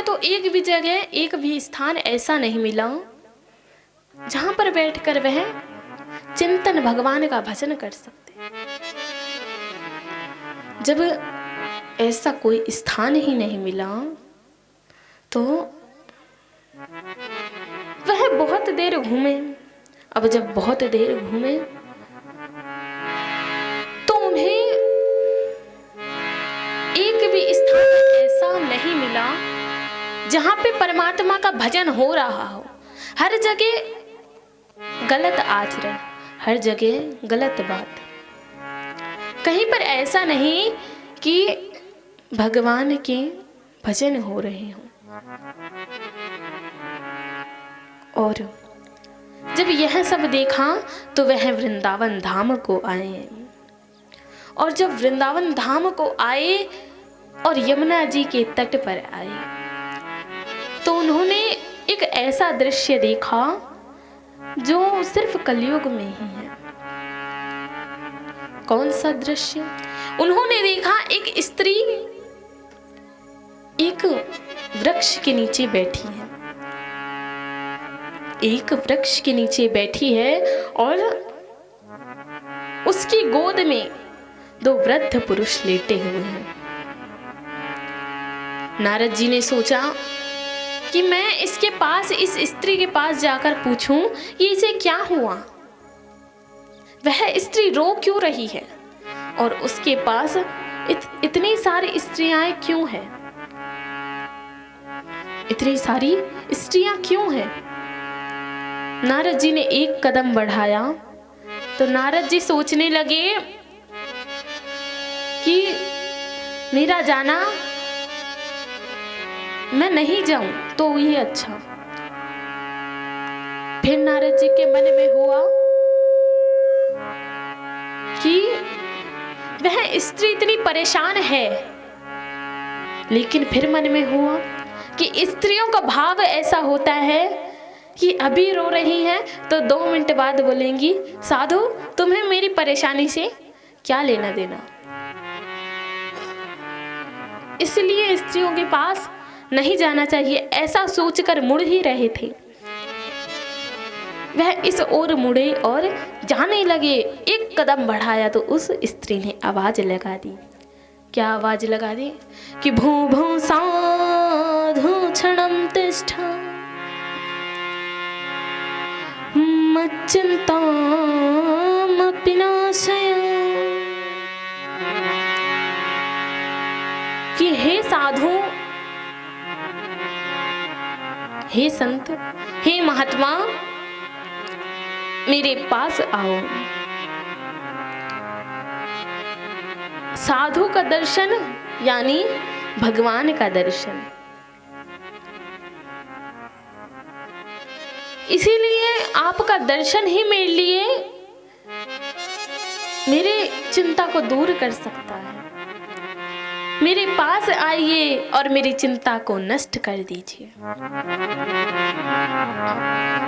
तो एक भी जगह, एक भी स्थान ऐसा नहीं मिला जहां पर बैठकर वह चिंतन, भगवान का भजन कर सकते। जब ऐसा कोई स्थान ही नहीं मिला तो वह बहुत देर घूमे। अब जब बहुत देर घूमे तो उन्हें एक भी स्थान ऐसा नहीं मिला जहां पे परमात्मा का भजन हो रहा हो। हर जगह गलत आचरण, हर जगह गलत बात। कहीं पर ऐसा नहीं कि भगवान के भजन हो रहे हों। और जब यह सब देखा तो वह वृंदावन धाम को आए। और जब वृंदावन धाम को आए और यमुना जी के तट पर आए तो उन्होंने एक ऐसा दृश्य देखा जो सिर्फ कलयुग में ही है। कौन सा दृश्य? उन्होंने देखा एक स्त्री एक वृक्ष के नीचे बैठी है। एक वृक्ष के नीचे बैठी है और उसकी गोद में दो वृद्ध पुरुष लेटे हुए हैं। नारद जी ने सोचा कि मैं इसके पास, इस स्त्री के पास जाकर पूछूं कि इसे क्या हुआ, वह स्त्री रो क्यों रही है और उसके पास इतनी सारी स्त्रियां क्यों हैं, इतनी सारी स्त्रियां क्यों हैं। नारद जी ने एक कदम बढ़ाया तो नारद जी सोचने लगे कि मेरा जाना, मैं नहीं जाऊं तो ये अच्छा। फिर नारद जी के मन में हुआ कि वह स्त्री इतनी परेशान है, लेकिन फिर मन में हुआ कि स्त्रियों का भाव ऐसा होता है कि अभी रो रही हैं तो 2 मिनट बाद बोलेंगी, साधु तुम्हें मेरी परेशानी से क्या लेना देना। इसलिए स्त्रियों के पास नहीं जाना चाहिए, ऐसा सोचकर मुड़ ही रहे थे। वह इस ओर मुड़े और जाने लगे। एक कदम बढ़ाया तो उस स्त्री ने आवाज लगा दी। क्या आवाज लगा दी कि भू भू साधु क्षणं तिष्ठ मच्चिन्तामपि नाशय। कि हे साधु, हे संत, हे महात्मा, मेरे पास आओ। साधु का दर्शन यानी भगवान का दर्शन। इसीलिए आपका दर्शन ही मेरे लिए मेरे चिंता को दूर कर सकता है। मेरे पास आइए और मेरी चिंता को नष्ट कर दीजिए।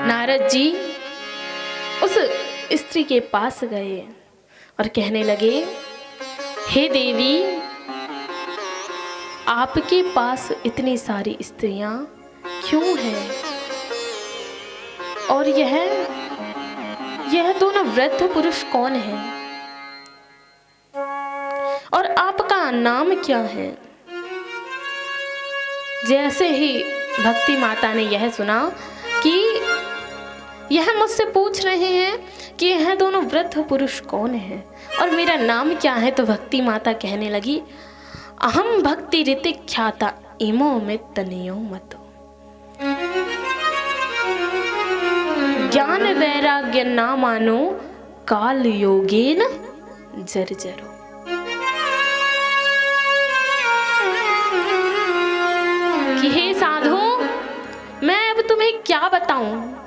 नारद जी उस स्त्री के पास गए और कहने लगे, हे देवी, आपके पास इतनी सारी स्त्रियां क्यों हैं? और यह दोनों वृद्ध पुरुष कौन हैं? और आपका नाम क्या है? जैसे ही भक्ति माता ने यह सुना कि यह मुझसे पूछ रहे हैं कि यह दोनों वृद्ध पुरुष कौन हैं और मेरा नाम क्या है, तो भक्ति माता कहने लगी, अहम भक्ति रीति ख्याता इमो में तनियो मतो। ज्ञान वैराग्य ना मानो काल योगेन जर्जरो। कि हे साधु, मैं अब तुम्हें क्या बताऊं?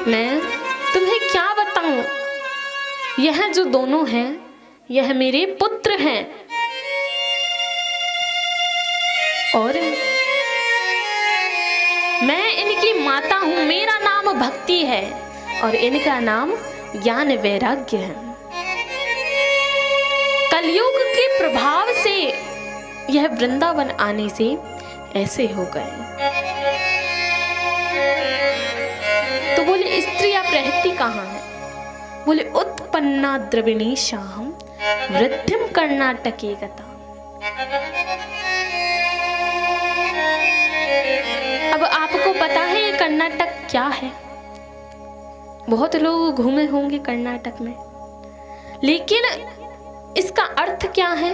मैं तुम्हें क्या बताऊं? यह जो दोनों हैं, यह मेरे पुत्र हैं और मैं इनकी माता हूं। मेरा नाम भक्ति है और इनका नाम ज्ञान वैराग्य है। कलयुग के प्रभाव से यह वृंदावन आने से ऐसे हो गए। तो बोले, स्त्री आप रहती कहाँ है? बोले, उत्पन्ना द्रविणी शाहम वृद्धिम कर्नाटके गता। अब आपको पता है ये कर्नाटक क्या है? बहुत लोग घूमे होंगे कर्नाटक में, लेकिन इसका अर्थ क्या है?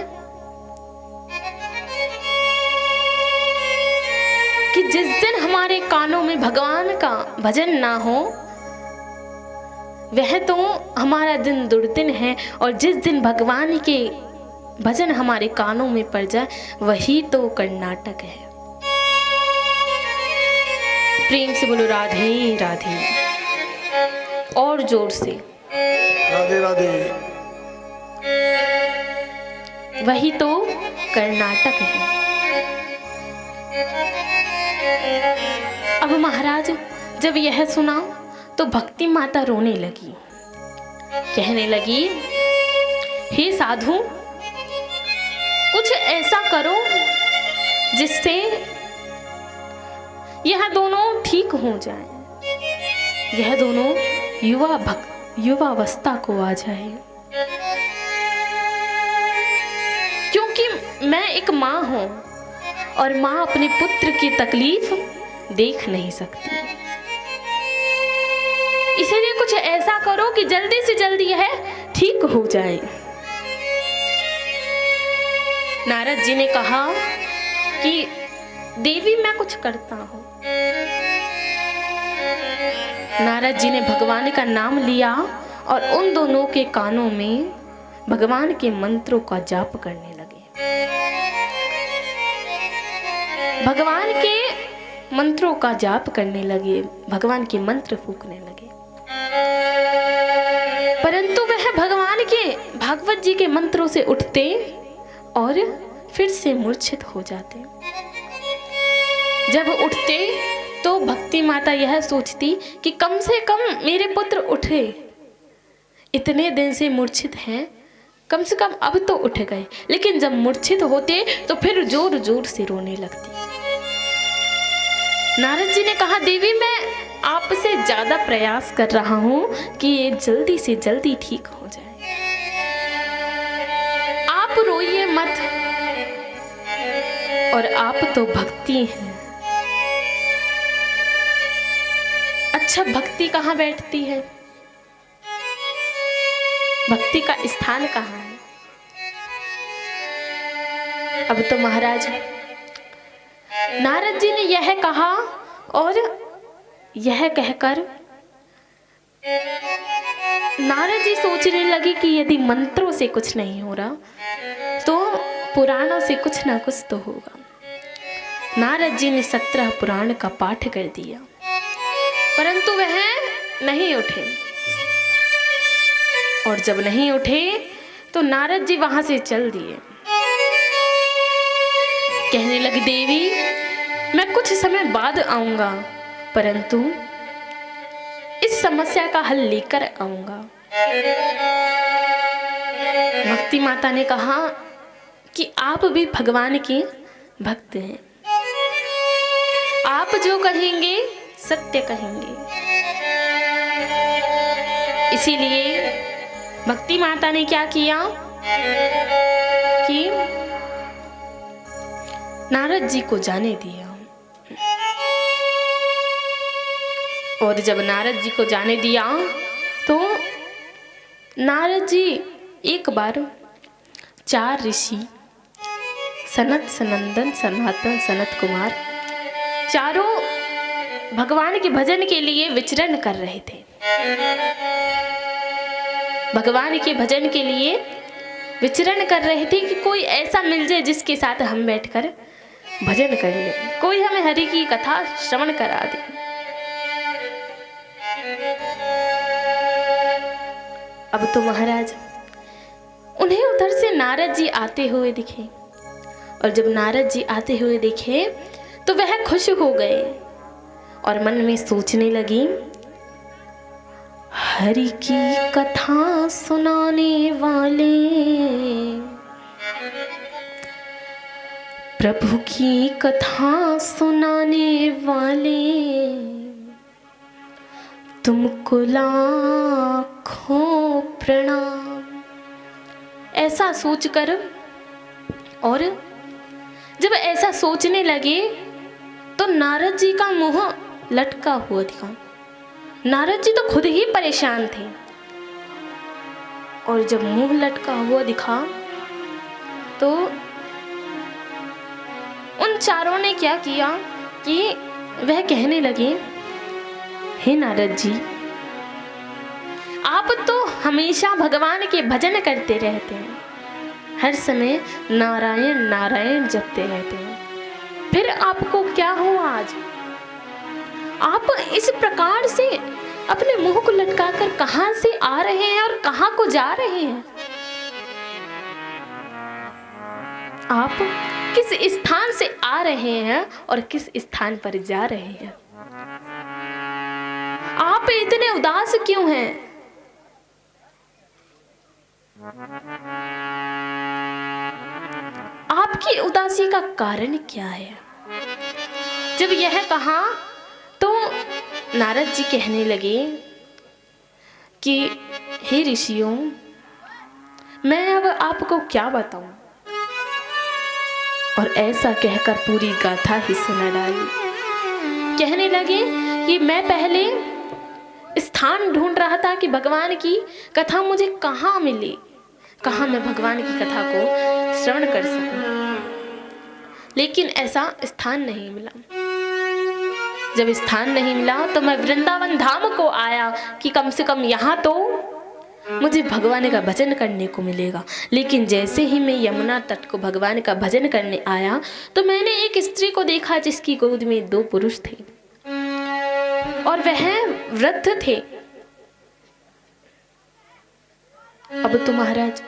कि जिस दिन हमारे कानों में भगवान का भजन ना हो, वह तो हमारा दिन दुर्दिन है, और जिस दिन भगवान के भजन हमारे कानों में पड़ जाए, वही तो कर्नाटक है। प्रेम से बोलो राधे राधे, और जोर से राधे राधे। वही तो कर्नाटक है। अब महाराज जब यह सुना तो भक्ति माता रोने लगी, कहने लगी, हे साधु, कुछ ऐसा करो जिससे यह दोनों ठीक हो जाएं, यह दोनों युवावस्था को आ जाए। क्योंकि मैं एक माँ हूं और माँ अपने पुत्र की तकलीफ देख नहीं सकती। इसीलिए कुछ ऐसा करो कि जल्दी से जल्दी यह ठीक हो जाए। नारद जी ने कहा कि देवी मैं कुछ करता हूं। नारद जी ने भगवान का नाम लिया और उन दोनों के कानों में भगवान के मंत्रों का जाप करने लगे। भगवान के मंत्रों का जाप करने लगे, भगवान के मंत्र फूकने लगे, परंतु वह भगवान के के भागवत जी के मंत्रों से उठते और फिर से मूर्छित हो जाते। जब उठते तो भक्ति माता यह सोचती कि कम से कम मेरे पुत्र उठे, इतने दिन से मूर्छित हैं, कम से कम अब तो उठ गए। लेकिन जब मूर्छित होते तो फिर जोर जोर से रोने लगती। नारद जी ने कहा, देवी मैं आपसे ज्यादा प्रयास कर रहा हूं कि ये जल्दी से जल्दी ठीक हो जाए, आप रोइए मत। और आप तो भक्ति हैं। अच्छा, भक्ति कहाँ बैठती है? भक्ति का स्थान कहाँ है? अब तो महाराज नारद जी ने यह कहा और यह कहकर नारद जी सोचने लगे कि यदि मंत्रों से कुछ नहीं हो रहा तो पुराणों से कुछ ना कुछ तो होगा। नारद जी ने 17 पुराण का पाठ कर दिया, परंतु वह नहीं उठे। और जब नहीं उठे तो नारद जी वहां से चल दिए। कहने लगी, देवी मैं कुछ समय बाद आऊंगा, परंतु इस समस्या का हल लेकर आऊंगा। भक्ति माता ने कहा कि आप भी भगवान के भक्त हैं, आप जो कहेंगे सत्य कहेंगे। इसीलिए भक्ति माता ने क्या किया कि नारद जी को जाने दिया। और जब नारद जी को जाने दिया तो नारद जी एक बार 4 ऋषि सनत, सनंदन, सनातन, सनत कुमार चारों भगवान के भजन के लिए विचरण कर रहे थे। भगवान के भजन के लिए विचरण कर रहे थे कि कोई ऐसा मिल जाए जिसके साथ हम बैठकर भजन कर ले, कोई हमें हरि की कथा श्रवण करा दे। अब तो महाराज उन्हें उधर से नारद जी आते हुए दिखे। और जब नारद जी आते हुए दिखे तो वह खुश हो गए और मन में सोचने लगी, हरि की कथा सुनाने वाले, प्रभु की कथा सुनाने वाले, तुमको लाखों प्रणाम। ऐसा सोचकर और जब ऐसा सोचने लगे तो नारद जी का मुंह लटका हुआ दिखा। नारद जी तो खुद ही परेशान थे और जब मुंह लटका हुआ दिखा तो उन चारों ने क्या किया कि वह कहने लगे, हे नारद जी, आप तो हमेशा भगवान के भजन करते रहते हैं, हर समय नारायण नारायण जपते रहते हैं, फिर आपको क्या हुआ आज? आप इस प्रकार से अपने मुंह को लटकाकर कहां से आ रहे हैं और कहां को जा रहे हैं? आप किस स्थान से आ रहे हैं और किस स्थान पर जा रहे हैं? आप इतने उदास क्यों हैं? आपकी उदासी का कारण क्या है? जब यह कहा तो नारद जी कहने लगे कि हे ऋषियों, मैं अब आपको क्या बताऊं? और ऐसा कहकर पूरी गाथा ही सुना डाली। कहने लगे कि मैं पहले स्थान ढूंढ रहा था कि भगवान की कथा मुझे कहाँ मिले, कहाँ मैं भगवान की कथा को श्रवण कर सकूं, लेकिन ऐसा स्थान नहीं मिला। जब स्थान नहीं मिला तो मैं वृंदावन धाम को आया कि कम से कम यहाँ तो मुझे भगवान का भजन करने को मिलेगा। लेकिन जैसे ही मैं यमुना तट को भगवान का भजन करने आया तो मैंने एक स्त्री को देखा जिसकी गोद में 2 पुरुष थे और वह वृद्ध थे। अब तो महाराज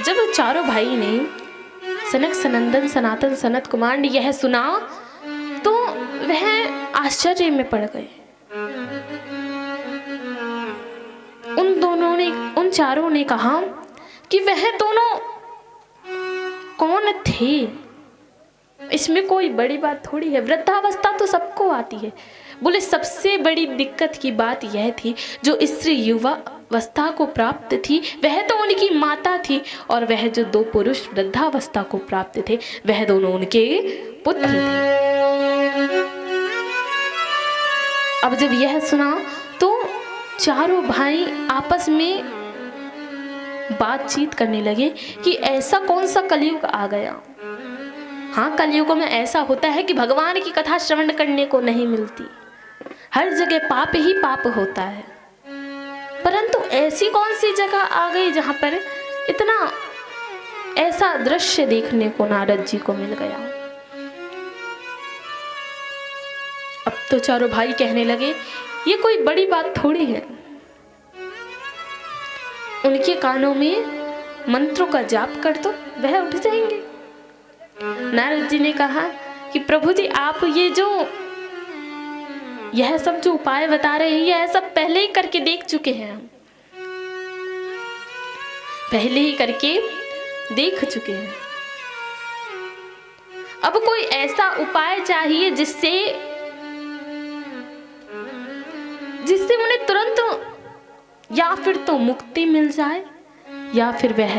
जब चारों भाई ने सनक सनंदन सनातन सनत कुमार ने यह सुना तो वह आश्चर्य में पड़ गए। उन चारों ने कहा कि वह दोनों कौन थे, इसमें कोई बड़ी बात थोड़ी है, वृद्धावस्था तो सबको आती है। बोले सबसे बड़ी दिक्कत की बात यह थी जो स्त्री युवा अवस्था को प्राप्त थी वह तो उनकी माता थी, और वह जो दो पुरुष वृद्धावस्था को प्राप्त थे वह दोनों उनके पुत्र थे। अब जब यह सुना तो चारों भाई आपस में बातचीत करने लगे कि ऐसा कौन सा कलयुग आ गया। हाँ, कलयुग में ऐसा होता है कि भगवान की कथा श्रवण करने को नहीं मिलती, हर जगह पाप ही पाप होता है। परंतु ऐसी कौन सी जगह आ गई जहां पर इतना ऐसा दृश्य देखने को नारद जी को मिल गया। अब तो चारों भाई कहने लगे ये कोई बड़ी बात थोड़ी है। उनके कानों में मंत्रों का जाप कर दो, वह उठ जाएंगे। नारद जी ने कहा कि प्रभु जी आप यह सब जो उपाय बता रहे हैं यह सब पहले ही करके देख चुके हैं, हम पहले ही करके देख चुके हैं। अब कोई ऐसा उपाय चाहिए जिससे उन्हें तुरंत या फिर तो मुक्ति मिल जाए या फिर वह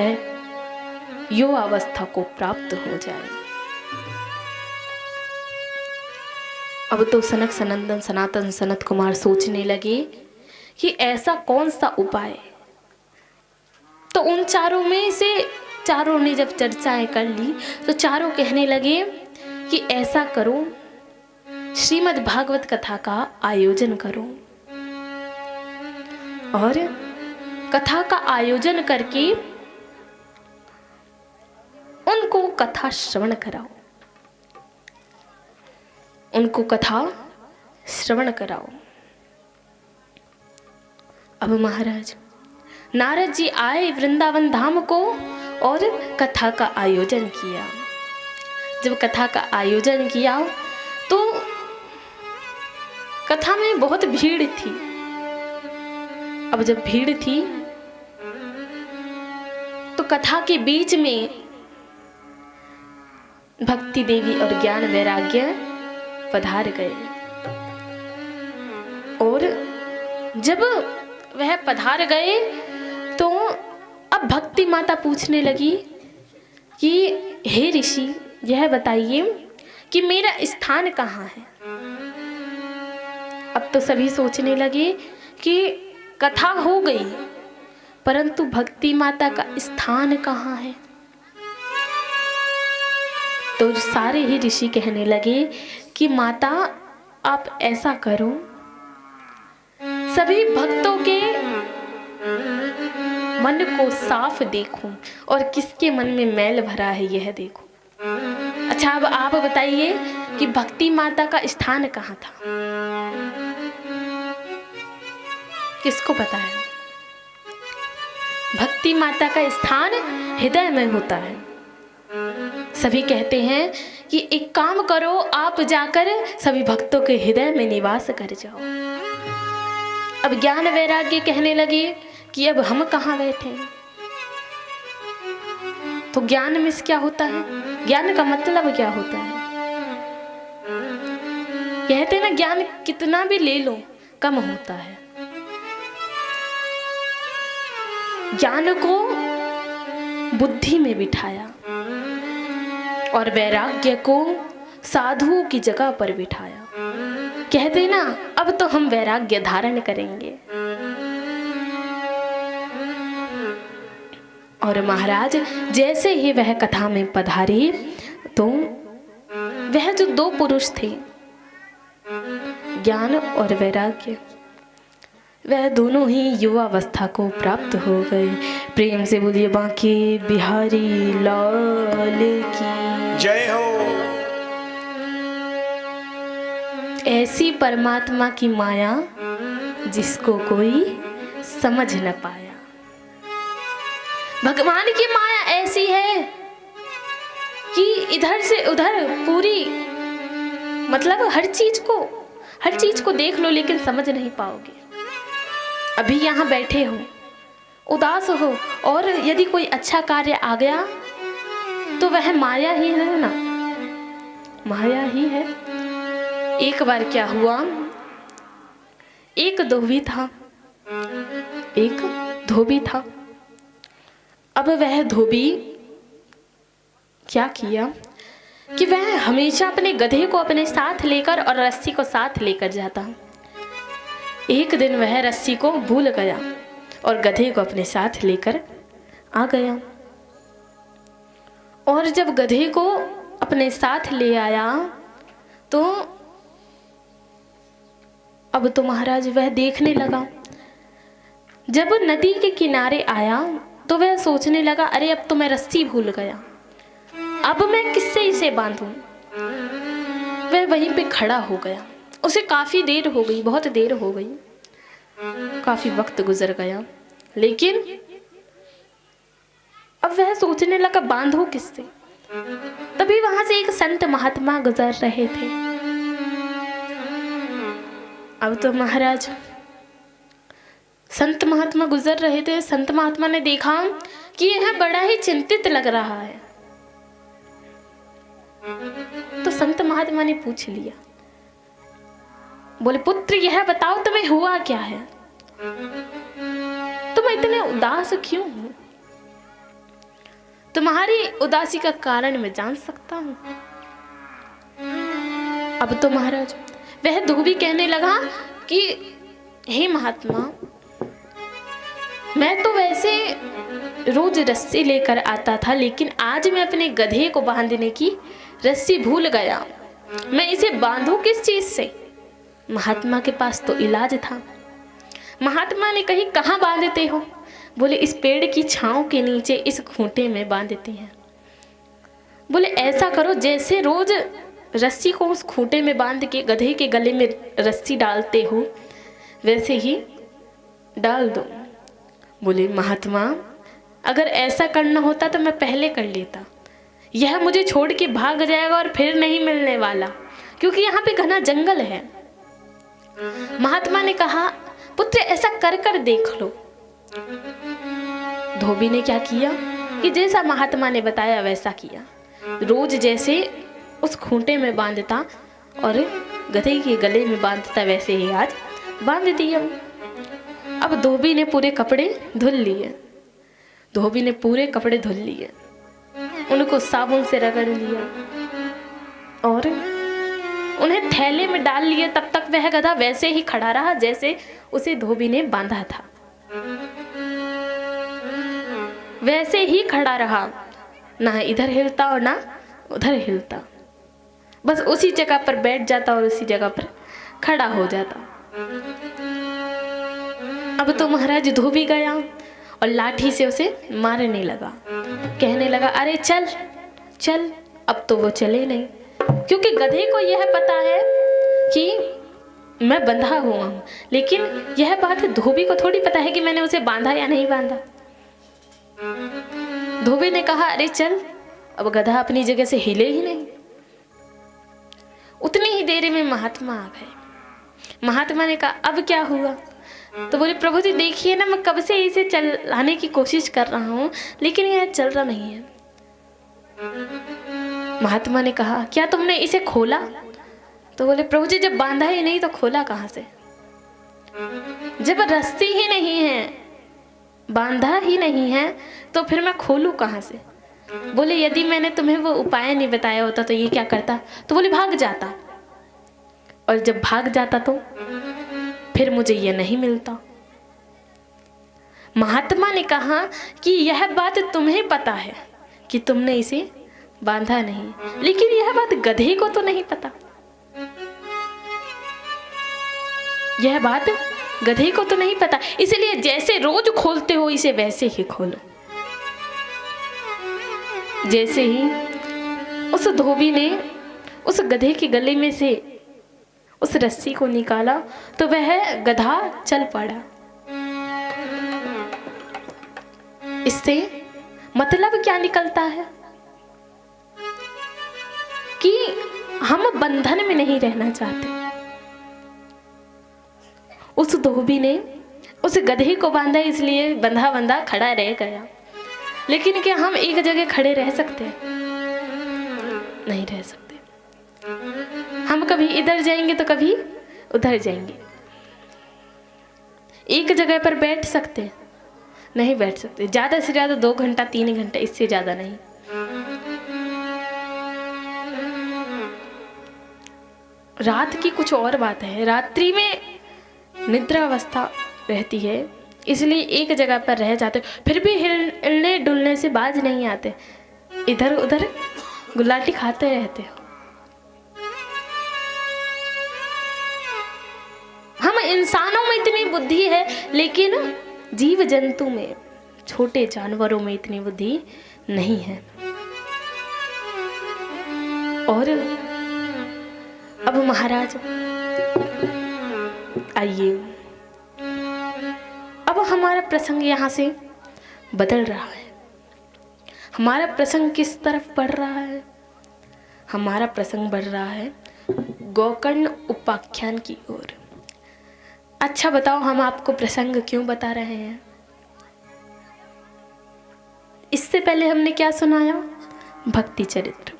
युवावस्था को प्राप्त हो जाए। अब तो सनक सनंदन सनातन सनत कुमार सोचने लगे कि ऐसा कौन सा उपाय। तो उन चारों में से चारों ने जब चर्चाएं कर ली तो चारों कहने लगे कि ऐसा करो, श्रीमद् भागवत कथा का आयोजन करो और कथा का आयोजन करके उनको कथा श्रवण कराओ, उनको कथा श्रवण कराओ। अब महाराज नारद जी आए वृंदावन धाम को और कथा का आयोजन किया। जब कथा का आयोजन किया तो कथा में बहुत भीड़ थी। अब जब भीड़ थी तो कथा के बीच में भक्ति देवी और ज्ञान वैराग्य पधार गए। और जब वह पधार गए तो अब भक्ति माता पूछने लगी कि हे ऋषि यह बताइए कि मेरा स्थान कहाँ है। अब तो सभी सोचने लगे कि कथा हो गई परंतु भक्ति माता का स्थान कहाँ है। तो सारे ही ऋषि कहने लगे कि माता आप ऐसा करो, सभी भक्तों के मन को साफ देखो और किसके मन में मैल भरा है यह देखो। अच्छा अब आप बताइए कि भक्ति माता का स्थान कहाँ था, किसको पता है? भक्ति माता का स्थान हृदय में होता है। सभी कहते हैं कि एक काम करो, आप जाकर सभी भक्तों के हृदय में निवास कर जाओ। अब ज्ञान वैराग्य कहने लगे कि अब हम कहाँ बैठे हैं। तो ज्ञान में क्या होता है, ज्ञान का मतलब क्या होता है? कहते हैं ना ज्ञान कितना भी ले लो कम होता है। ज्ञान को बुद्धि में बिठाया और वैराग्य को साधुओं की जगह पर बिठाया। कहते ना अब तो हम वैराग्य धारण करेंगे। और महाराज जैसे ही वह कथा में पधारी तो वह जो दो पुरुष थे ज्ञान और वैराग्य, वह दोनों ही युवावस्था को प्राप्त हो गए। प्रेम से बोलिए बांके बिहारी लाल की जय हो। ऐसी परमात्मा की माया जिसको कोई समझ न पाया। भगवान की माया ऐसी है कि इधर से उधर पूरी, मतलब हर चीज को देख लो लेकिन समझ नहीं पाओगे। अभी यहाँ बैठे हो, उदास हो, और यदि कोई अच्छा कार्य आ गया तो वह माया ही है ना, माया ही है। एक बार क्या हुआ, एक धोबी था। अब वह धोबी क्या किया कि वह हमेशा अपने गधे को अपने साथ लेकर और रस्सी को साथ लेकर जाता। एक दिन वह रस्सी को भूल गया और गधे को अपने साथ लेकर आ गया। और जब गधे को अपने साथ ले आया तो अब तो महाराज वह देखने लगा। जब नदी के किनारे आया तो वह सोचने लगा, अरे अब तो मैं रस्सी भूल गया, अब मैं किससे इसे बांधूं। वह वहीं पे खड़ा हो गया। उसे काफी देर हो गई, बहुत देर हो गई, काफी वक्त गुजर गया, लेकिन अब वह सोचने लगा बांधो किससे। तभी वहां से एक संत महात्मा गुजर रहे थे। अब तो महाराज संत महात्मा गुजर रहे थे। संत महात्मा ने देखा कि यह बड़ा ही चिंतित लग रहा है, तो संत महात्मा ने पूछ लिया, बोले पुत्र यह बताओ तुम्हें हुआ क्या है, तुम इतने उदास क्यों हो, तुम्हारी उदासी का कारण मैं जान सकता हूं। अब तो महाराज वह धोबी कहने लगा कि हे महात्मा, मैं तो वैसे रोज रस्सी लेकर आता था, लेकिन आज मैं अपने गधे को बांधने की रस्सी भूल गया, मैं इसे बांधूं किस चीज से। महात्मा के पास तो इलाज था। महात्मा ने कही कहाँ बांधते हो, बोले इस पेड़ की छांव के नीचे इस खूंटे में बांधते हैं। बोले ऐसा करो, जैसे रोज रस्सी को उस खूंटे में बांध के गधे के गले में रस्सी डालते हो वैसे ही डाल दो। बोले महात्मा अगर ऐसा करना होता तो मैं पहले कर लेता, यह मुझे छोड़ के भाग जाएगा और फिर नहीं मिलने वाला, क्योंकि यहाँ पे घना जंगल है। महात्मा ने कहा पुत्र ऐसा कर कर देख लो। धोबी ने क्या किया कि जैसा महात्मा ने बताया वैसा किया, रोज जैसे उस खूंटे में बांधता और गधे के गले में बांधता वैसे ही आज बांध दिया। अब धोबी ने पूरे कपड़े धुल लिए, धोबी ने पूरे कपड़े धुल लिए, उनको साबुन से रगड़ लिया और उन्हें थैले में डाल लिए। तब तक वह गधा वैसे ही खड़ा रहा जैसे उसे धोबी ने बांधा था, वैसे ही खड़ा रहा, ना इधर हिलता और ना उधर हिलता, बस उसी जगह पर बैठ जाता और उसी जगह पर खड़ा हो जाता। अब तो महाराज धोबी गया और लाठी से उसे मारने लगा, कहने लगा अरे चल चल। अब तो वो चले नहीं, क्योंकि गधे को यह पता है कि मैं बंधा हुआ हूं, लेकिन यह बात धोबी को थोड़ी पता है कि मैंने उसे बांधा या नहीं बांधा। धोबी ने कहा अरे चल। अब गधा अपनी जगह से हिले ही नहीं। उतनी ही देर में महात्मा आ गए। महात्मा ने कहा अब क्या हुआ, तो बोले प्रभु जी देखिए ना, मैं कब से इसे चलाने की कोशिश कर रहा हूँ लेकिन यह चल रहा नहीं है। महात्मा ने कहा क्या तुमने इसे खोला, तो बोले प्रभु जी जब बांधा ही नहीं तो खोला कहाँ से, जब रस्सी ही नहीं है, बांधा ही नहीं है तो फिर मैं खोलूं कहाँ से। बोले यदि मैंने तुम्हें वो उपाय नहीं बताया होता तो ये क्या करता, तो बोले भाग जाता, और जब भाग जाता तो फिर मुझे ये नहीं मिलता। महात्मा ने कहा कि यह बात तुम्हें पता है कि तुमने इसे बांधा नहीं, लेकिन यह बात गधे को तो नहीं पता, यह बात गधे को तो नहीं पता, इसलिए जैसे रोज खोलते हो इसे वैसे ही खोलो। जैसे ही उस धोबी ने उस गधे के गले में से उस रस्सी को निकाला तो वह गधा चल पड़ा। इससे मतलब क्या निकलता है कि हम बंधन में नहीं रहना चाहते। उस धोबी ने उस गधे को बांधा, इसलिए बंधा बंधा खड़ा रह गया। लेकिन क्या हम एक जगह खड़े रह सकते हैं? नहीं रह सकते। हम कभी इधर जाएंगे तो कभी उधर जाएंगे। एक जगह पर बैठ सकते हैं? नहीं बैठ सकते। ज्यादा से ज्यादा 2 घंटा 3 घंटा, इससे ज्यादा नहीं। रात की कुछ और बात है। रात्रि में निद्रा अवस्था रहती है, इसलिए एक जगह पर रह जाते, फिर भी हिलने डुलने से बाज नहीं आते, इधर उधर गुलाटी खाते रहते हो। हम इंसानों में इतनी बुद्धि है, लेकिन जीव जंतु में, छोटे जानवरों में इतनी बुद्धि नहीं है। और अब महाराज आइए, अब हमारा प्रसंग यहाँ से बदल रहा है। हमारा प्रसंग किस तरफ बढ़ रहा है? हमारा प्रसंग बढ़ रहा है गोकर्ण उपाख्यान की ओर। अच्छा बताओ, हम आपको प्रसंग क्यों बता रहे हैं? इससे पहले हमने क्या सुनाया? भक्ति चरित्र।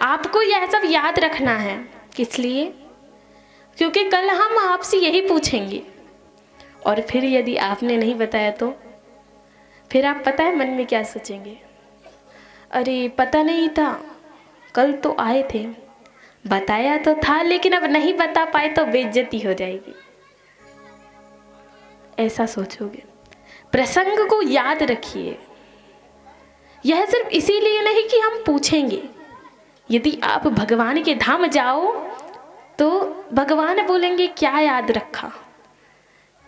आपको यह सब याद रखना है। किस लिए? क्योंकि कल हम आपसे यही पूछेंगे, और फिर यदि आपने नहीं बताया तो फिर आप पता है मन में क्या सोचेंगे? अरे पता नहीं था, कल तो आए थे, बताया तो था, लेकिन अब नहीं बता पाए तो बेइज्जती हो जाएगी, ऐसा सोचोगे। प्रसंग को याद रखिए। यह सिर्फ इसीलिए नहीं कि हम पूछेंगे। यदि आप भगवान के धाम जाओ तो भगवान बोलेंगे क्या याद रखा,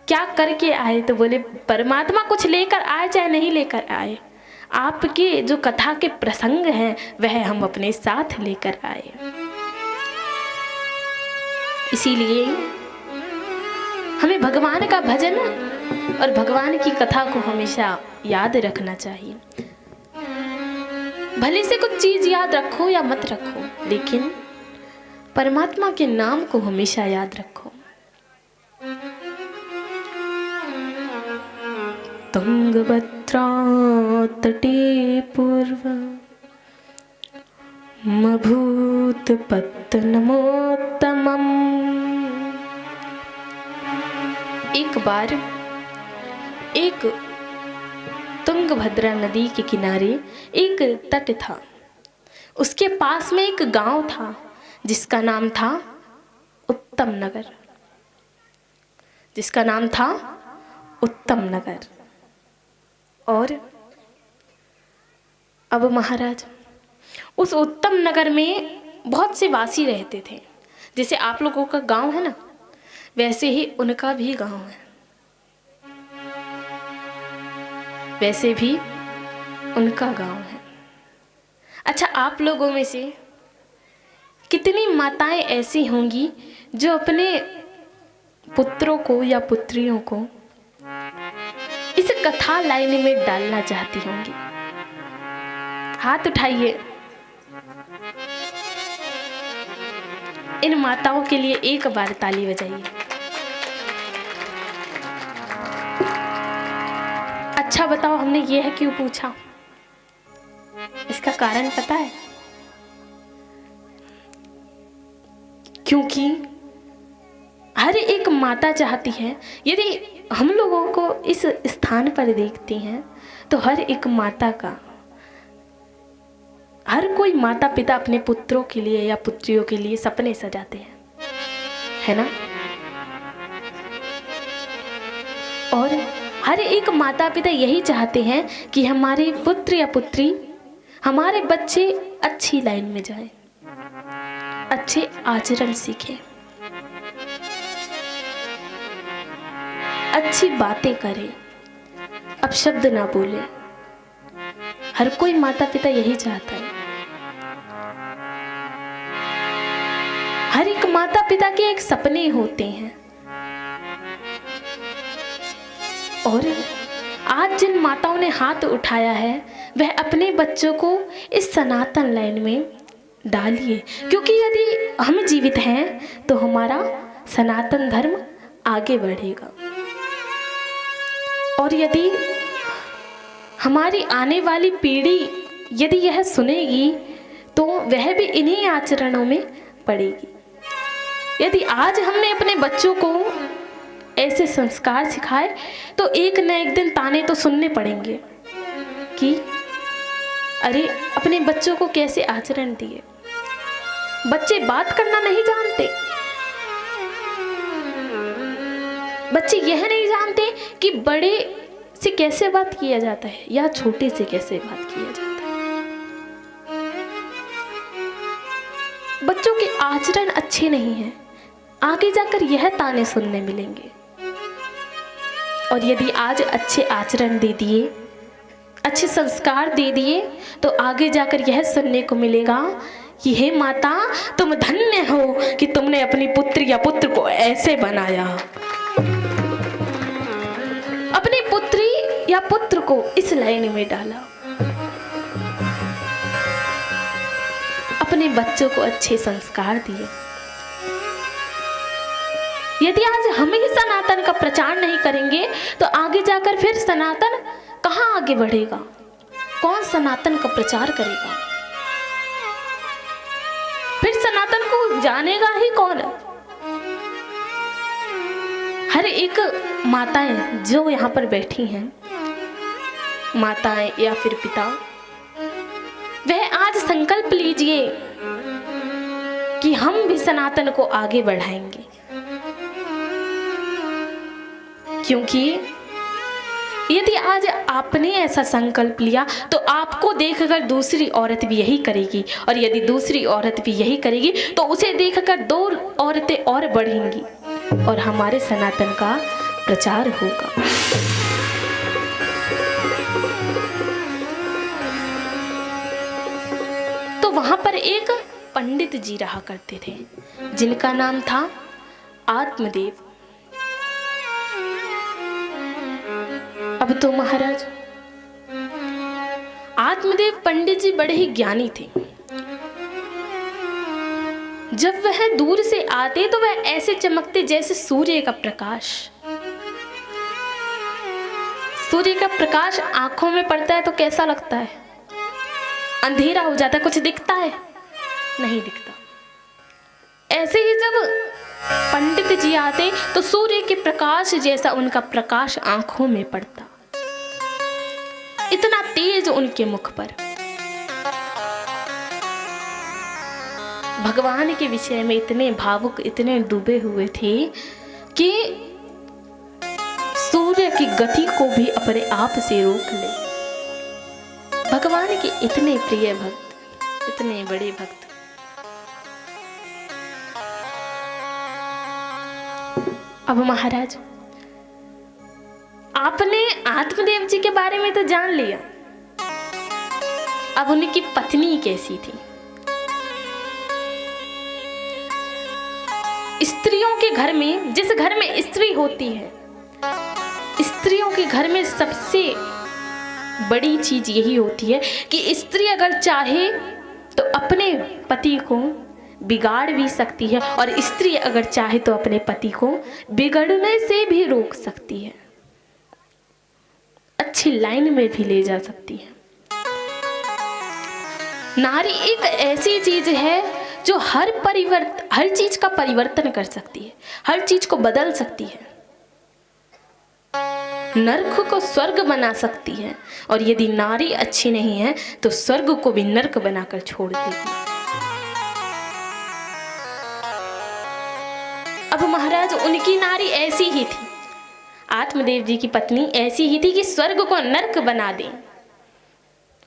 क्या करके आए? तो बोले परमात्मा कुछ लेकर आए चाहे नहीं लेकर आए, आपके जो कथा के प्रसंग हैं वह हम अपने साथ लेकर आए। इसीलिए हमें भगवान का भजन और भगवान की कथा को हमेशा याद रखना चाहिए। भले से कुछ चीज याद रखो या मत रखो, लेकिन परमात्मा के नाम को हमेशा याद रखो। तुंगभद्रा तटे पूर्व मभूत पत्तनमोत्तमम्। एक बार एक तुंगभद्रा नदी के किनारे एक तट था। उसके पास में एक गांव था जिसका नाम था उत्तम नगर, जिसका नाम था उत्तम नगर। और अब महाराज उस उत्तम नगर में बहुत से वासी रहते थे। जैसे आप लोगों का गांव है ना, वैसे ही उनका भी गांव है, वैसे भी उनका गांव है। अच्छा, आप लोगों में से कितनी माताएं ऐसी होंगी जो अपने पुत्रों को या पुत्रियों को इस कथा लाइन में डालना चाहती होंगी? हाथ उठाइए। इन माताओं के लिए एक बार ताली बजाइए। अच्छा बताओ, हमने यह क्यों पूछा? इसका कारण पता है? क्योंकि हर एक माता चाहती है, यदि हम लोगों को इस स्थान पर देखते हैं तो हर एक माता का, हर कोई माता पिता अपने पुत्रों के लिए या पुत्रियों के लिए सपने सजाते हैं, है ना? और हर एक माता पिता यही चाहते हैं कि हमारे पुत्र या पुत्री, हमारे बच्चे अच्छी लाइन में जाएं, अच्छे आचरण सीखें, अच्छी बातें करें, अपशब्द ना बोले। हर कोई माता पिता यही चाहता है। हर एक माता पिता के एक सपने होते हैं। और आज जिन माताओं ने हाथ उठाया है वह अपने बच्चों को इस सनातन लाइन में डालिए, क्योंकि यदि हम जीवित हैं तो हमारा सनातन धर्म आगे बढ़ेगा। और यदि हमारी आने वाली पीढ़ी यदि यह सुनेगी तो वह भी इन्हीं आचरणों में पड़ेगी। यदि आज हमने अपने बच्चों को ऐसे संस्कार सिखाए तो एक न एक दिन ताने तो सुनने पड़ेंगे कि अरे अपने बच्चों को कैसे आचरण दिए। बच्चे बात करना नहीं जानते, बच्चे यह नहीं जानते कि बड़े से कैसे बात किया जाता है या छोटे से कैसे बात किया जाता है। बच्चों के आचरण अच्छे नहीं हैं, आगे जाकर यह ताने सुनने मिलेंगे। और यदि आज अच्छे आचरण दे दिए, अच्छे संस्कार दे दिए तो आगे जाकर यह सुनने को मिलेगा कि हे माता तुम धन्य हो कि तुमने अपनी पुत्री या पुत्र को ऐसे बनाया, अपनी पुत्री या पुत्र को इस लाइन में डाला, अपने बच्चों को अच्छे संस्कार दिए। यदि आज हम ही सनातन का प्रचार नहीं करेंगे तो आगे जाकर फिर सनातन कहाँ आगे बढ़ेगा? कौन सनातन का प्रचार करेगा? फिर सनातन को जानेगा ही कौन? हर एक माताएं जो यहाँ पर बैठी हैं, माताएं या फिर पिता, वह आज संकल्प लीजिए कि हम भी सनातन को आगे बढ़ाएंगे। क्योंकि यदि आज आपने ऐसा संकल्प लिया तो आपको देखकर दूसरी औरत भी यही करेगी, और यदि दूसरी औरत भी यही करेगी तो उसे देखकर 2 औरतें और बढ़ेंगी और हमारे सनातन का प्रचार होगा। तो वहां पर एक पंडित जी रहा करते थे जिनका नाम था आत्मदेव। अब तो महाराज आत्मदेव पंडित जी बड़े ही ज्ञानी थे। जब वह दूर से आते तो वह ऐसे चमकते जैसे सूर्य का प्रकाश। सूर्य का प्रकाश आंखों में पड़ता है तो कैसा लगता है? अंधेरा हो जाता है, कुछ दिखता है? नहीं दिखता। ऐसे ही जब पंडित जी आते तो सूर्य के प्रकाश जैसा उनका प्रकाश आंखों में पड़ता, इतना तेज उनके मुख पर। भगवान के विषय में इतने भावुक, इतने डूबे हुए थे कि सूर्य की गति को भी अपने आप से रोक ले। भगवान के इतने प्रिय भक्त, इतने बड़े भक्त। अब महाराज आपने आत्मदेव जी के बारे में तो जान लिया, अब उनकी पत्नी कैसी थी? स्त्रियों के घर में, जिस घर में स्त्री होती है, स्त्रियों के घर में सबसे बड़ी चीज यही होती है कि स्त्री अगर चाहे तो अपने पति को बिगाड़ भी सकती है, और स्त्री अगर चाहे तो अपने पति को बिगड़ने से भी रोक सकती है, अच्छी लाइन में भी ले जा सकती है। नारी एक ऐसी चीज है जो हर चीज का परिवर्तन कर सकती है, हर चीज को बदल सकती है, नरक को स्वर्ग बना सकती है, और यदि नारी अच्छी नहीं है तो स्वर्ग को भी नरक बनाकर छोड़ देगी। अब महाराज उनकी नारी ऐसी ही थी, आत्मदेव जी की पत्नी ऐसी ही थी कि स्वर्ग को नरक बना दे।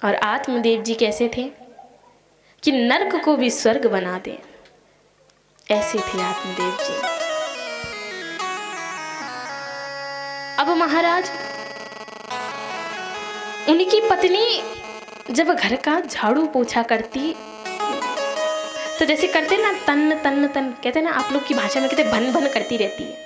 और आत्मदेव जी कैसे थे कि नरक को भी स्वर्ग बना दे, ऐसे थे आत्मदेव जी। अब महाराज उनकी पत्नी जब घर का झाड़ू पोछा करती तो जैसे करते ना, तन तन तन कहते ना, आप लोग की भाषा में कहते भन भन करती रहती है।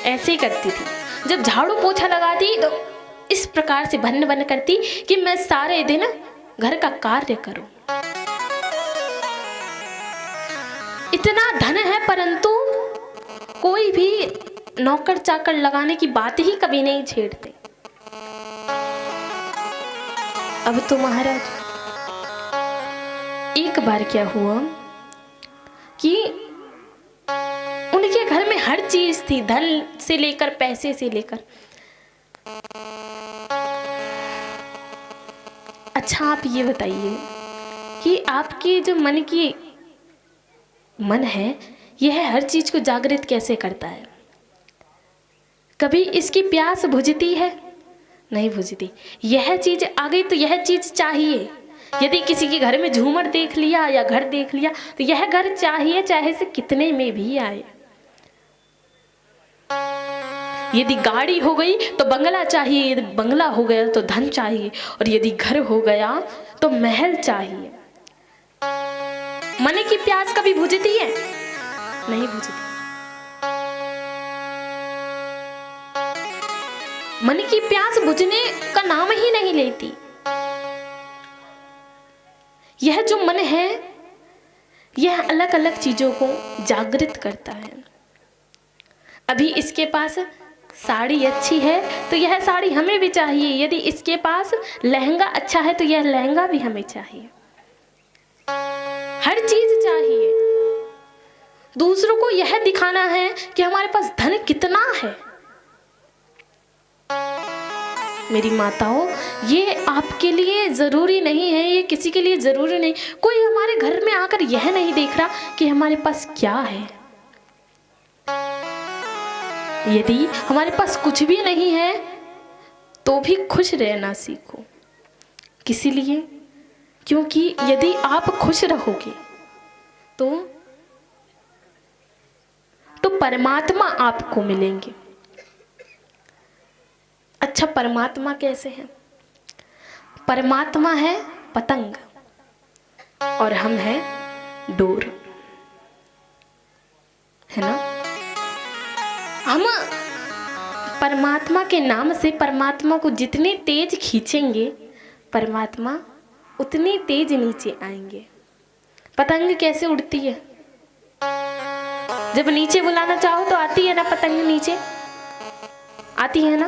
ऐसे ही करती थी। जब झाड़ू पोछा लगाती तो इस प्रकार से भन्न भन्न करती कि मैं सारे दिन घर का कार्य करूं। इतना धन है परंतु कोई भी नौकर चाकर लगाने की बात ही कभी नहीं छेड़ते। अब तो महाराज एक बार क्या हुआ कि उनके घर में हर चीज थी, धन से लेकर पैसे से लेकर। अच्छा आप ये बताइए कि आपकी जो मन है यह हर चीज को जागृत कैसे करता है? कभी इसकी प्यास बुझती है? नहीं बुझती। यह चीज आ गई तो यह चीज चाहिए। यदि किसी के घर में झूमर देख लिया या घर देख लिया तो यह घर चाहिए, चाहे से कितने में भी आए। यदि गाड़ी हो गई तो बंगला चाहिए, यदि बंगला हो गया तो धन चाहिए, और यदि घर हो गया तो महल चाहिए। मन की प्यास कभी बुझती है? नहीं बुझती। मन की प्यास बुझने का नाम ही नहीं लेती। यह जो मन है यह अलग अलग चीजों को जागृत करता है। अभी इसके पास साड़ी अच्छी है तो यह साड़ी हमें भी चाहिए। यदि इसके पास लहंगा अच्छा है तो यह लहंगा भी हमें चाहिए। हर चीज चाहिए। दूसरों को यह दिखाना है कि हमारे पास धन कितना है। मेरी माताओं, ये आपके लिए जरूरी नहीं है, ये किसी के लिए जरूरी नहीं। कोई हमारे घर में आकर यह नहीं देख रहा कि हमारे पास क्या है। यदि हमारे पास कुछ भी नहीं है तो भी खुश रहना सीखो। किसी लिए? क्योंकि यदि आप खुश रहोगे तो परमात्मा आपको मिलेंगे। अच्छा, परमात्मा कैसे है? परमात्मा है पतंग और हम हैं डोर, है ना। हम परमात्मा के नाम से परमात्मा को जितने तेज खींचेंगे परमात्मा उतनी तेज नीचे आएंगे। पतंग कैसे उड़ती है? जब नीचे बुलाना चाहो तो आती है ना पतंग, नीचे आती है ना।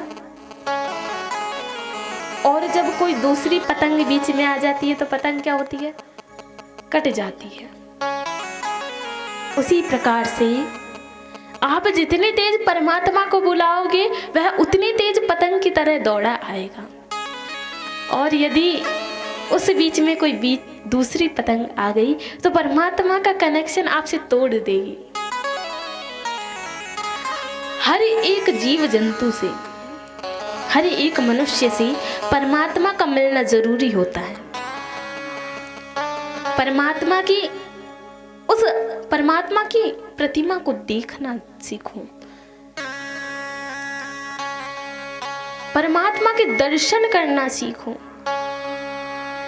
और जब कोई दूसरी पतंग बीच में आ जाती है तो पतंग क्या होती है? कट जाती है। उसी प्रकार से आप जितने तेज परमात्मा को बुलाओगे वह उतनी तेज पतंग की तरह दौड़ा आएगा। और यदि उस बीच में कोई दूसरी पतंग आ गई तो परमात्मा का कनेक्शन आपसे तोड़ देगी। हर एक जीव जंतु से, हर एक मनुष्य से परमात्मा का मिलना जरूरी होता है। परमात्मा की प्रतिमा को देखना सीखो। परमात्मा के दर्शन करना सीखो।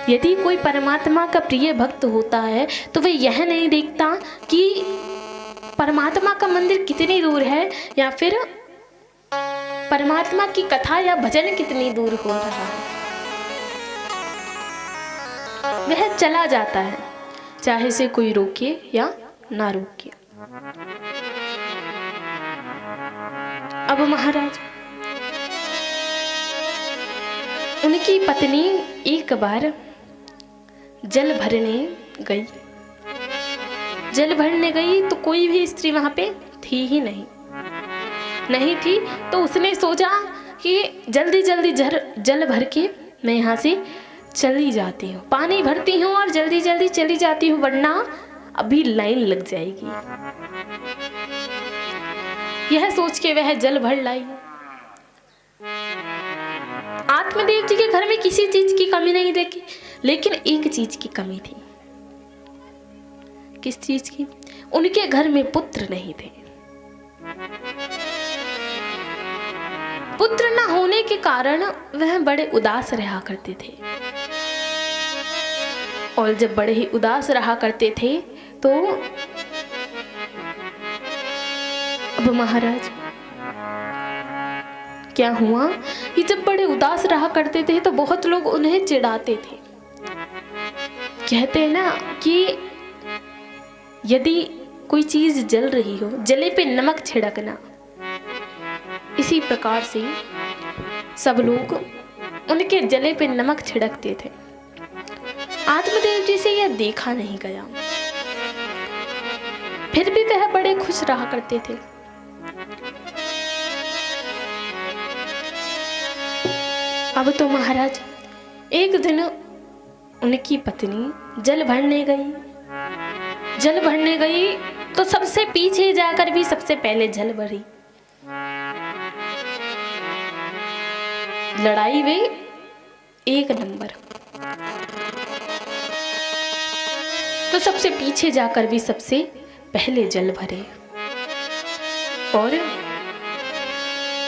यदि कोई परमात्मा का प्रिय भक्त होता है तो वह यह नहीं देखता कि परमात्मा का मंदिर कितनी दूर है या फिर परमात्मा की कथा या भजन कितनी दूर हो रहा है। वह चला जाता है, चाहे से कोई रोके या ना रोके। अब महाराज, उनकी पत्नी एक बार जल भरने गई। जल भरने गई तो कोई भी स्त्री वहां पे थी ही नहीं थी। तो उसने सोचा कि जल्दी जल्दी जल भर के मैं यहाँ से चली जाती हूँ, पानी भरती हूँ और जल्दी जल्दी चली जाती हूँ, वरना अभी लाइन लग जाएगी। यह सोच के वह जल भर लाई। आत्मदेव जी के घर में किसी चीज की कमी नहीं देखी, लेकिन एक चीज की कमी थी। किस चीज की? उनके घर में पुत्र नहीं थे। पुत्र न होने के कारण वह बड़े उदास रहा करते थे। और जब बड़े ही उदास रहा करते थे तो अब महाराज क्या हुआ कि जब बड़े उदास रहा करते थे तो बहुत लोग उन्हें चिढ़ाते थे। कहते हैं ना कि यदि कोई चीज जल रही हो, जले पे नमक छिड़कना। इसी प्रकार से सब लोग उनके जले पे नमक छिड़कते थे। आत्मदेव जी से यह देखा नहीं गया, फिर भी वह बड़े खुश रहा करते थे। अब तो महाराज एक दिन उनकी पत्नी जल भरने गई तो सबसे पीछे जाकर भी सबसे पहले जल भरी। लड़ाई में एक नंबर, तो सबसे पीछे जाकर भी सबसे पहले जल भरे। और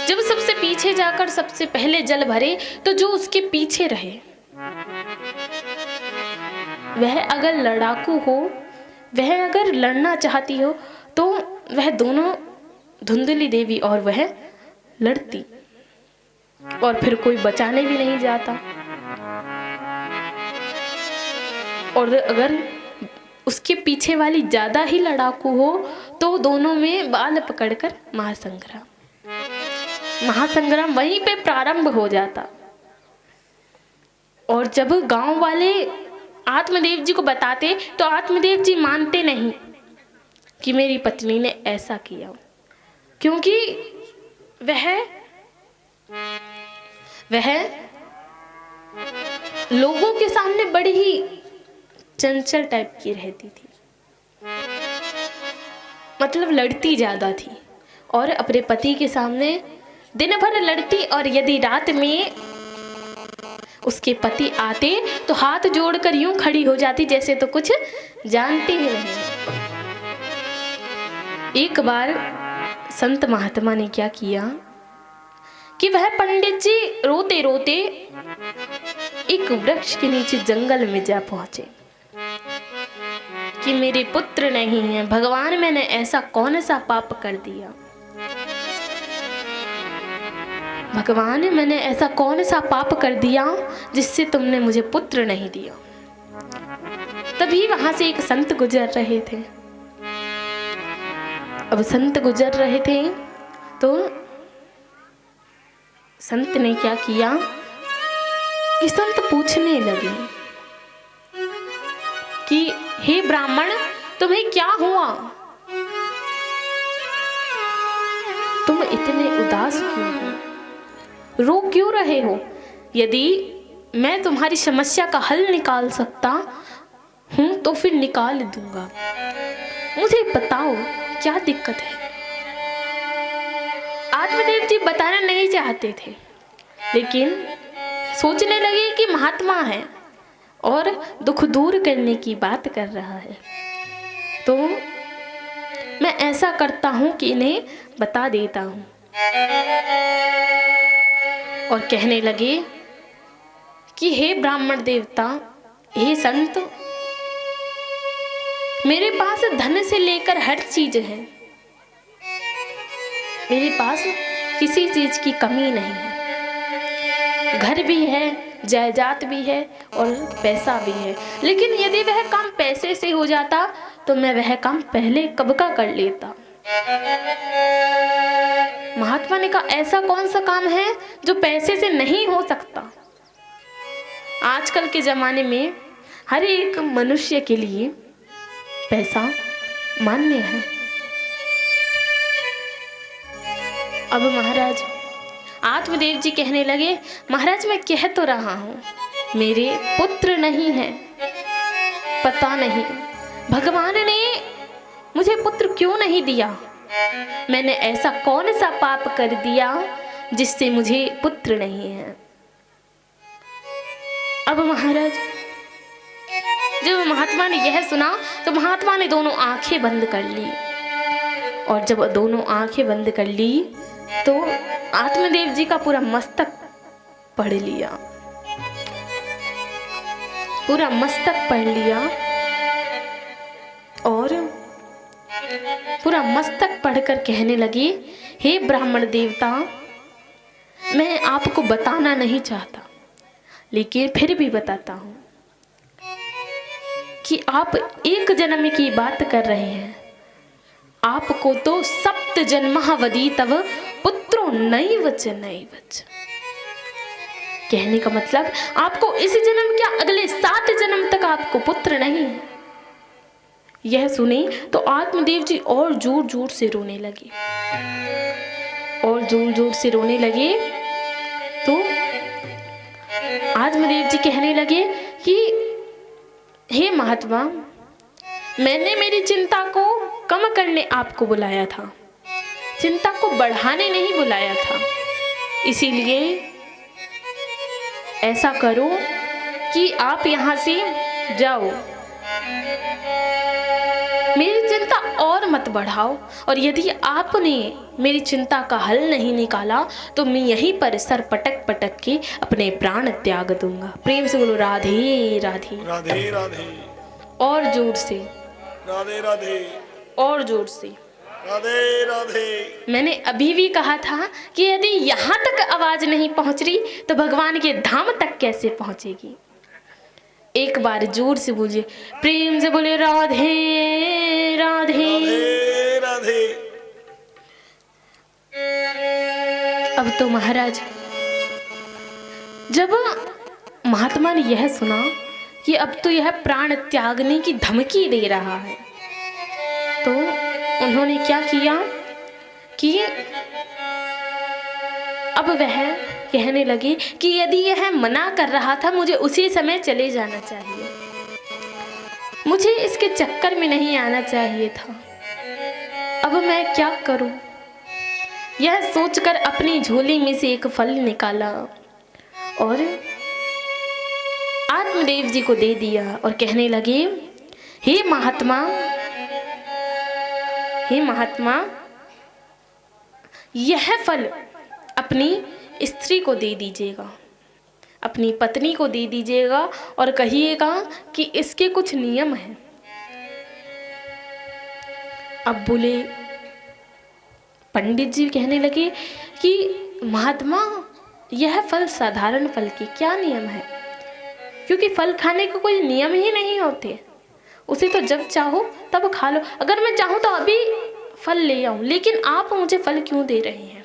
जब सबसे पीछे जाकर सबसे पहले जल भरे तो जो उसके पीछे रहे वह अगर लड़ाकू हो, वह अगर लड़ना चाहती हो तो वह दोनों, धुंधली देवी और वह, लड़ती और फिर कोई बचाने भी नहीं जाता। और अगर उसके पीछे वाली ज्यादा ही लड़ाकू हो तो दोनों में बाल पकड़कर महासंग्राम वहीं पे प्रारंभ हो जाता। और जब गांव वाले आत्मदेव जी को बताते तो आत्मदेव जी मानते नहीं कि मेरी पत्नी ने ऐसा किया, क्योंकि वह लोगों के सामने बड़ी ही चंचल टाइप की रहती थी, मतलब लड़ती ज्यादा थी और अपने पति के सामने दिन भर लड़ती। और यदि रात में उसके पति आते तो हाथ जोड़कर यूं खड़ी हो जाती जैसे तो कुछ जानती ही नहीं। एक बार संत महात्मा ने क्या किया कि वह पंडित जी रोते रोते एक वृक्ष के नीचे जंगल में जा पहुंचे कि मेरे पुत्र नहीं है, भगवान मैंने ऐसा कौन सा पाप कर दिया, भगवान मैंने ऐसा कौन सा पाप कर दिया जिससे तुमने मुझे पुत्र नहीं दिया। तभी वहां से एक संत गुजर रहे थे। अब संत गुजर रहे थे तो संत ने क्या किया कि संत पूछने लगे कि हे ब्राह्मण, तुम्हें क्या हुआ, तुम इतने उदास क्यों हो, रो क्यों रहे हो? यदि मैं तुम्हारी समस्या का हल निकाल सकता हूं तो फिर निकाल दूंगा, मुझे बताओ क्या दिक्कत है। आत्मदेव जी बताना नहीं चाहते थे, लेकिन सोचने लगे कि महात्मा है और दुख दूर करने की बात कर रहा है, तो मैं ऐसा करता हूं कि इन्हें बता देता हूं। और कहने लगे कि हे ब्राह्मण देवता, हे संत, मेरे पास धन से लेकर हर चीज है, मेरे पास किसी चीज की कमी नहीं है, घर भी है, जायदाद भी है और पैसा भी है। लेकिन यदि वह काम पैसे से हो जाता तो मैं वह काम पहले कब का कर लेता। महात्मा ने कहा ऐसा कौन सा काम है जो पैसे से नहीं हो सकता। आजकल के जमाने में हर एक मनुष्य के लिए पैसा मान्य है। अब महाराज आत्मदेव जी कहने लगे, महाराज मैं कह तो रहा हूँ मेरे पुत्र नहीं है, पता नहीं भगवान ने मुझे पुत्र क्यों नहीं दिया, मैंने ऐसा कौन सा पाप कर दिया जिससे मुझे पुत्र नहीं है। अब महाराज जब महात्मा ने यह सुना तो महात्मा ने दोनों आंखें बंद कर ली, और जब दोनों आंखें बंद कर ली तो आत्मदेव जी का पूरा मस्तक पढ़ लिया, पूरा मस्तक पढ़ लिया और पूरा मस्तक पढ़कर कहने लगे, हे ब्राह्मण देवता, मैं आपको बताना नहीं चाहता, लेकिन फिर भी बताता हूँ कि आप एक जन्म की बात कर रहे हैं। आपको तो सप्त जन्मः वदितव पुत्रो नैवच नैवच। कहने का मतलब आपको इस जन्म क्या अगले 7 जन्म तक आपको पुत्र नहीं है। यह सुने तो आत्मदेव जी और जोर जोर से रोने लगे, और जोर जोर से रोने लगे। तो आत्मदेव जी कहने लगे कि हे महात्मा, मैंने मेरी चिंता को कम करने आपको बुलाया था, चिंता को बढ़ाने नहीं बुलाया था। इसीलिए ऐसा करो कि आप यहाँ से जाओ, मेरी चिंता और मत बढ़ाओ, और यदि आपने मेरी चिंता का हल नहीं निकाला तो मैं यहीं पर सर पटक पटक के अपने प्राण त्याग दूंगा। प्रेम से बोलो राधे राधे। राधे राधे। और जोर से, राधे राधे। और जोर से। राधे राधे। मैंने अभी भी कहा था कि यदि यहाँ तक आवाज नहीं पहुंच रही तो भगवान के धाम तक कैसे पहुंचेगी। एक बार जोर से बोलिए, प्रेम से बोले राधे राधे। राधे राधे। अब तो महाराज, जब महात्मा ने यह सुना कि अब तो यह प्राण त्यागने की धमकी दे रहा है, तो उन्होंने क्या किया कि अब वह कहने लगे कि यदि यह मना कर रहा था, मुझे उसी समय चले जाना चाहिए, मुझे इसके चक्कर में नहीं आना चाहिए था। अब मैं क्या करूं? यह सोचकर अपनी झोली में से एक फल निकाला और आत्मदेव जी को दे दिया और कहने लगे, हे महात्मा, हे महात्मा, यह फल अपनी स्त्री को दे दीजिएगा, अपनी पत्नी को दे दीजिएगा और कहिएगा कि इसके कुछ नियम हैं। अब बोले, पंडित जी कहने लगे कि महात्मा, यह फल साधारण फल के क्या नियम है? क्योंकि फल खाने के कोई नियम ही नहीं होते, उसे तो जब चाहो तब खा लो। अगर मैं चाहूँ तो अभी फल ले आऊं, लेकिन आप मुझे फल क्यों दे रहे हैं?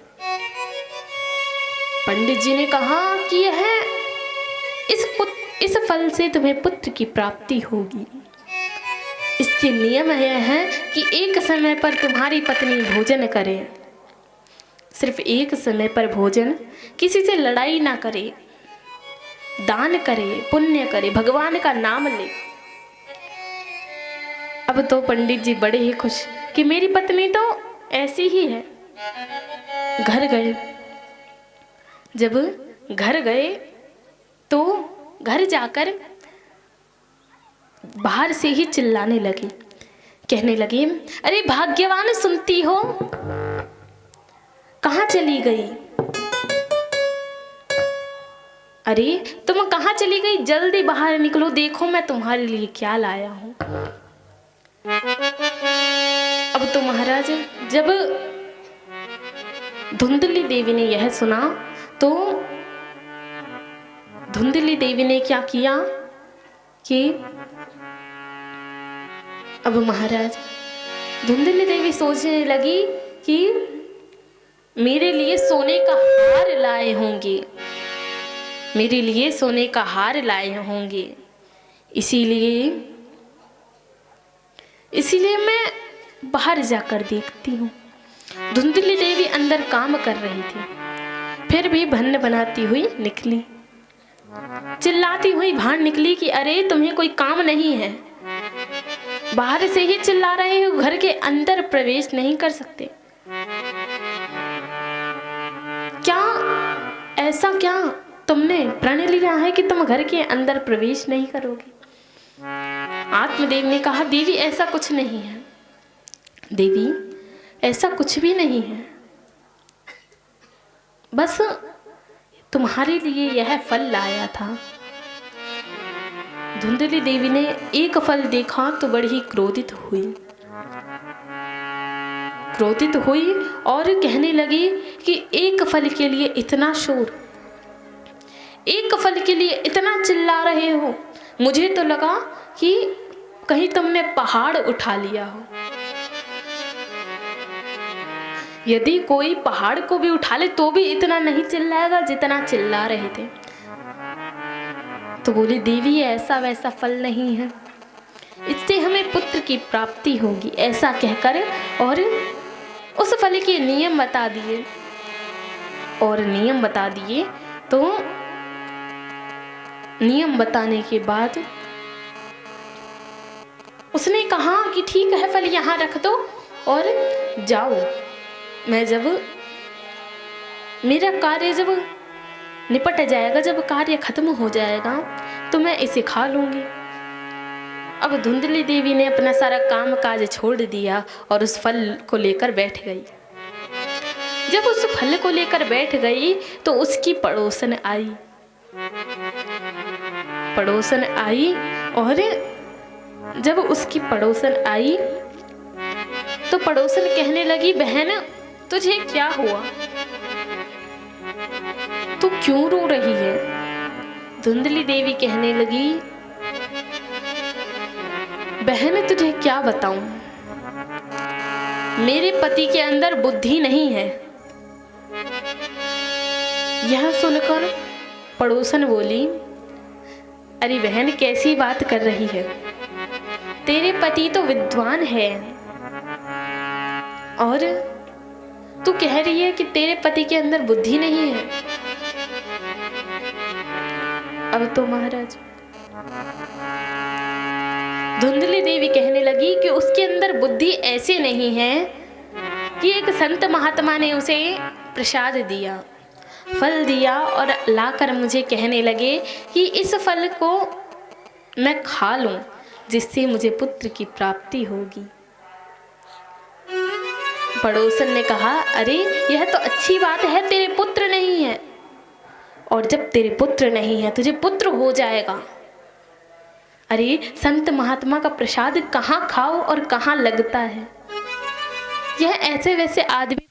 पंडित जी ने कहा कि यह इस फल से तुम्हें पुत्र की प्राप्ति होगी। इसके नियम यह है कि एक समय पर तुम्हारी पत्नी भोजन करे, सिर्फ एक समय पर भोजन, किसी से लड़ाई ना करे, दान करे, पुण्य करे, भगवान का नाम ले। अब तो पंडित जी बड़े ही खुश कि मेरी पत्नी तो ऐसी ही है। घर गए, जब घर गए तो घर जाकर बाहर से ही चिल्लाने लगे, कहने लगे, अरे भाग्यवान सुनती हो, कहाँ चली गई? अरे तुम कहाँ चली गई? जल्दी बाहर निकलो, देखो मैं तुम्हारे लिए क्या लाया हूं। अब तो महाराज, जब धुंधली देवी ने यह सुना तो धुंधली देवी ने क्या किया कि अब महाराज, धुंधली देवी सोचने लगी कि मेरे लिए सोने का हार लाए होंगे, मेरे लिए सोने का हार लाए होंगे, इसीलिए मैं बाहर जाकर देखती हूँ। धुंधली देवी अंदर काम कर रही थी, फिर भी भन्न बनाती हुई निकली, चिल्लाती हुई बाहर निकली कि अरे तुम्हें कोई काम नहीं है, बाहर से ही चिल्ला रहे हो, घर के अंदर प्रवेश नहीं कर सकते क्या? ऐसा क्या तुमने प्रण लिया है कि तुम घर के अंदर प्रवेश नहीं करोगे? आत्मदेव ने कहा, देवी ऐसा कुछ नहीं है, देवी ऐसा कुछ भी नहीं है, बस तुम्हारे लिए यह फल लाया था। धुंधली देवी ने एक फल देखा तो बड़ी ही क्रोधित हुई, क्रोधित हुई और कहने लगी कि एक फल के लिए इतना शोर, एक फल के लिए इतना चिल्ला रहे हो। मुझे तो लगा कि कहीं तुमने पहाड़ उठा लिया हो। यदि कोई पहाड़ को भी उठा ले तो भी इतना नहीं चिल्लाएगा जितना चिल्ला रहे थे। तो बोली, देवी ऐसा वैसा फल नहीं है, इससे हमें पुत्र की प्राप्ति होगी, ऐसा कहकर और उस फल के नियम बता दिए। और नियम बता दिए तो नियम बताने के बाद उसने कहा कि ठीक है, फल यहाँ रख दो और जाओ। मैं जब मेरा कार्य जब निपट जाएगा, जब कार्य खत्म हो जाएगा तो मैं इसे खा लूंगी। अब धुंधली देवी ने अपना सारा काम काज छोड़ दिया और उस फल को लेकर बैठ गई। जब उस फल को लेकर बैठ गई तो उसकी पड़ोसन आई। पड़ोसन आई और जब उसकी पड़ोसन आई तो पड़ोसन कहने लगी, बहन तुझे क्या हुआ, तू क्यों रो रही है? धुंधली देवी कहने लगी, बहन तुझे क्या बताऊं, मेरे पति के अंदर बुद्धि नहीं है। यह सुनकर पड़ोसन बोली, अरे बहन कैसी बात कर रही है, तेरे पति तो विद्वान है और तू कह रही है कि तेरे पति के अंदर बुद्धि नहीं है। अब तो महाराज धुंधली देवी कहने लगी कि उसके अंदर बुद्धि ऐसे नहीं है कि एक संत महात्मा ने उसे प्रसाद दिया, फल दिया और लाकर मुझे कहने लगे कि इस फल को मैं खा लूं जिससे मुझे पुत्र की प्राप्ति होगी। पड़ोसन ने कहा, अरे यह तो अच्छी बात है, तेरे पुत्र नहीं है और जब तेरे पुत्र नहीं है तुझे पुत्र हो जाएगा। अरे संत महात्मा का प्रसाद कहाँ खाओ और कहाँ लगता है। यह ऐसे वैसे आदमी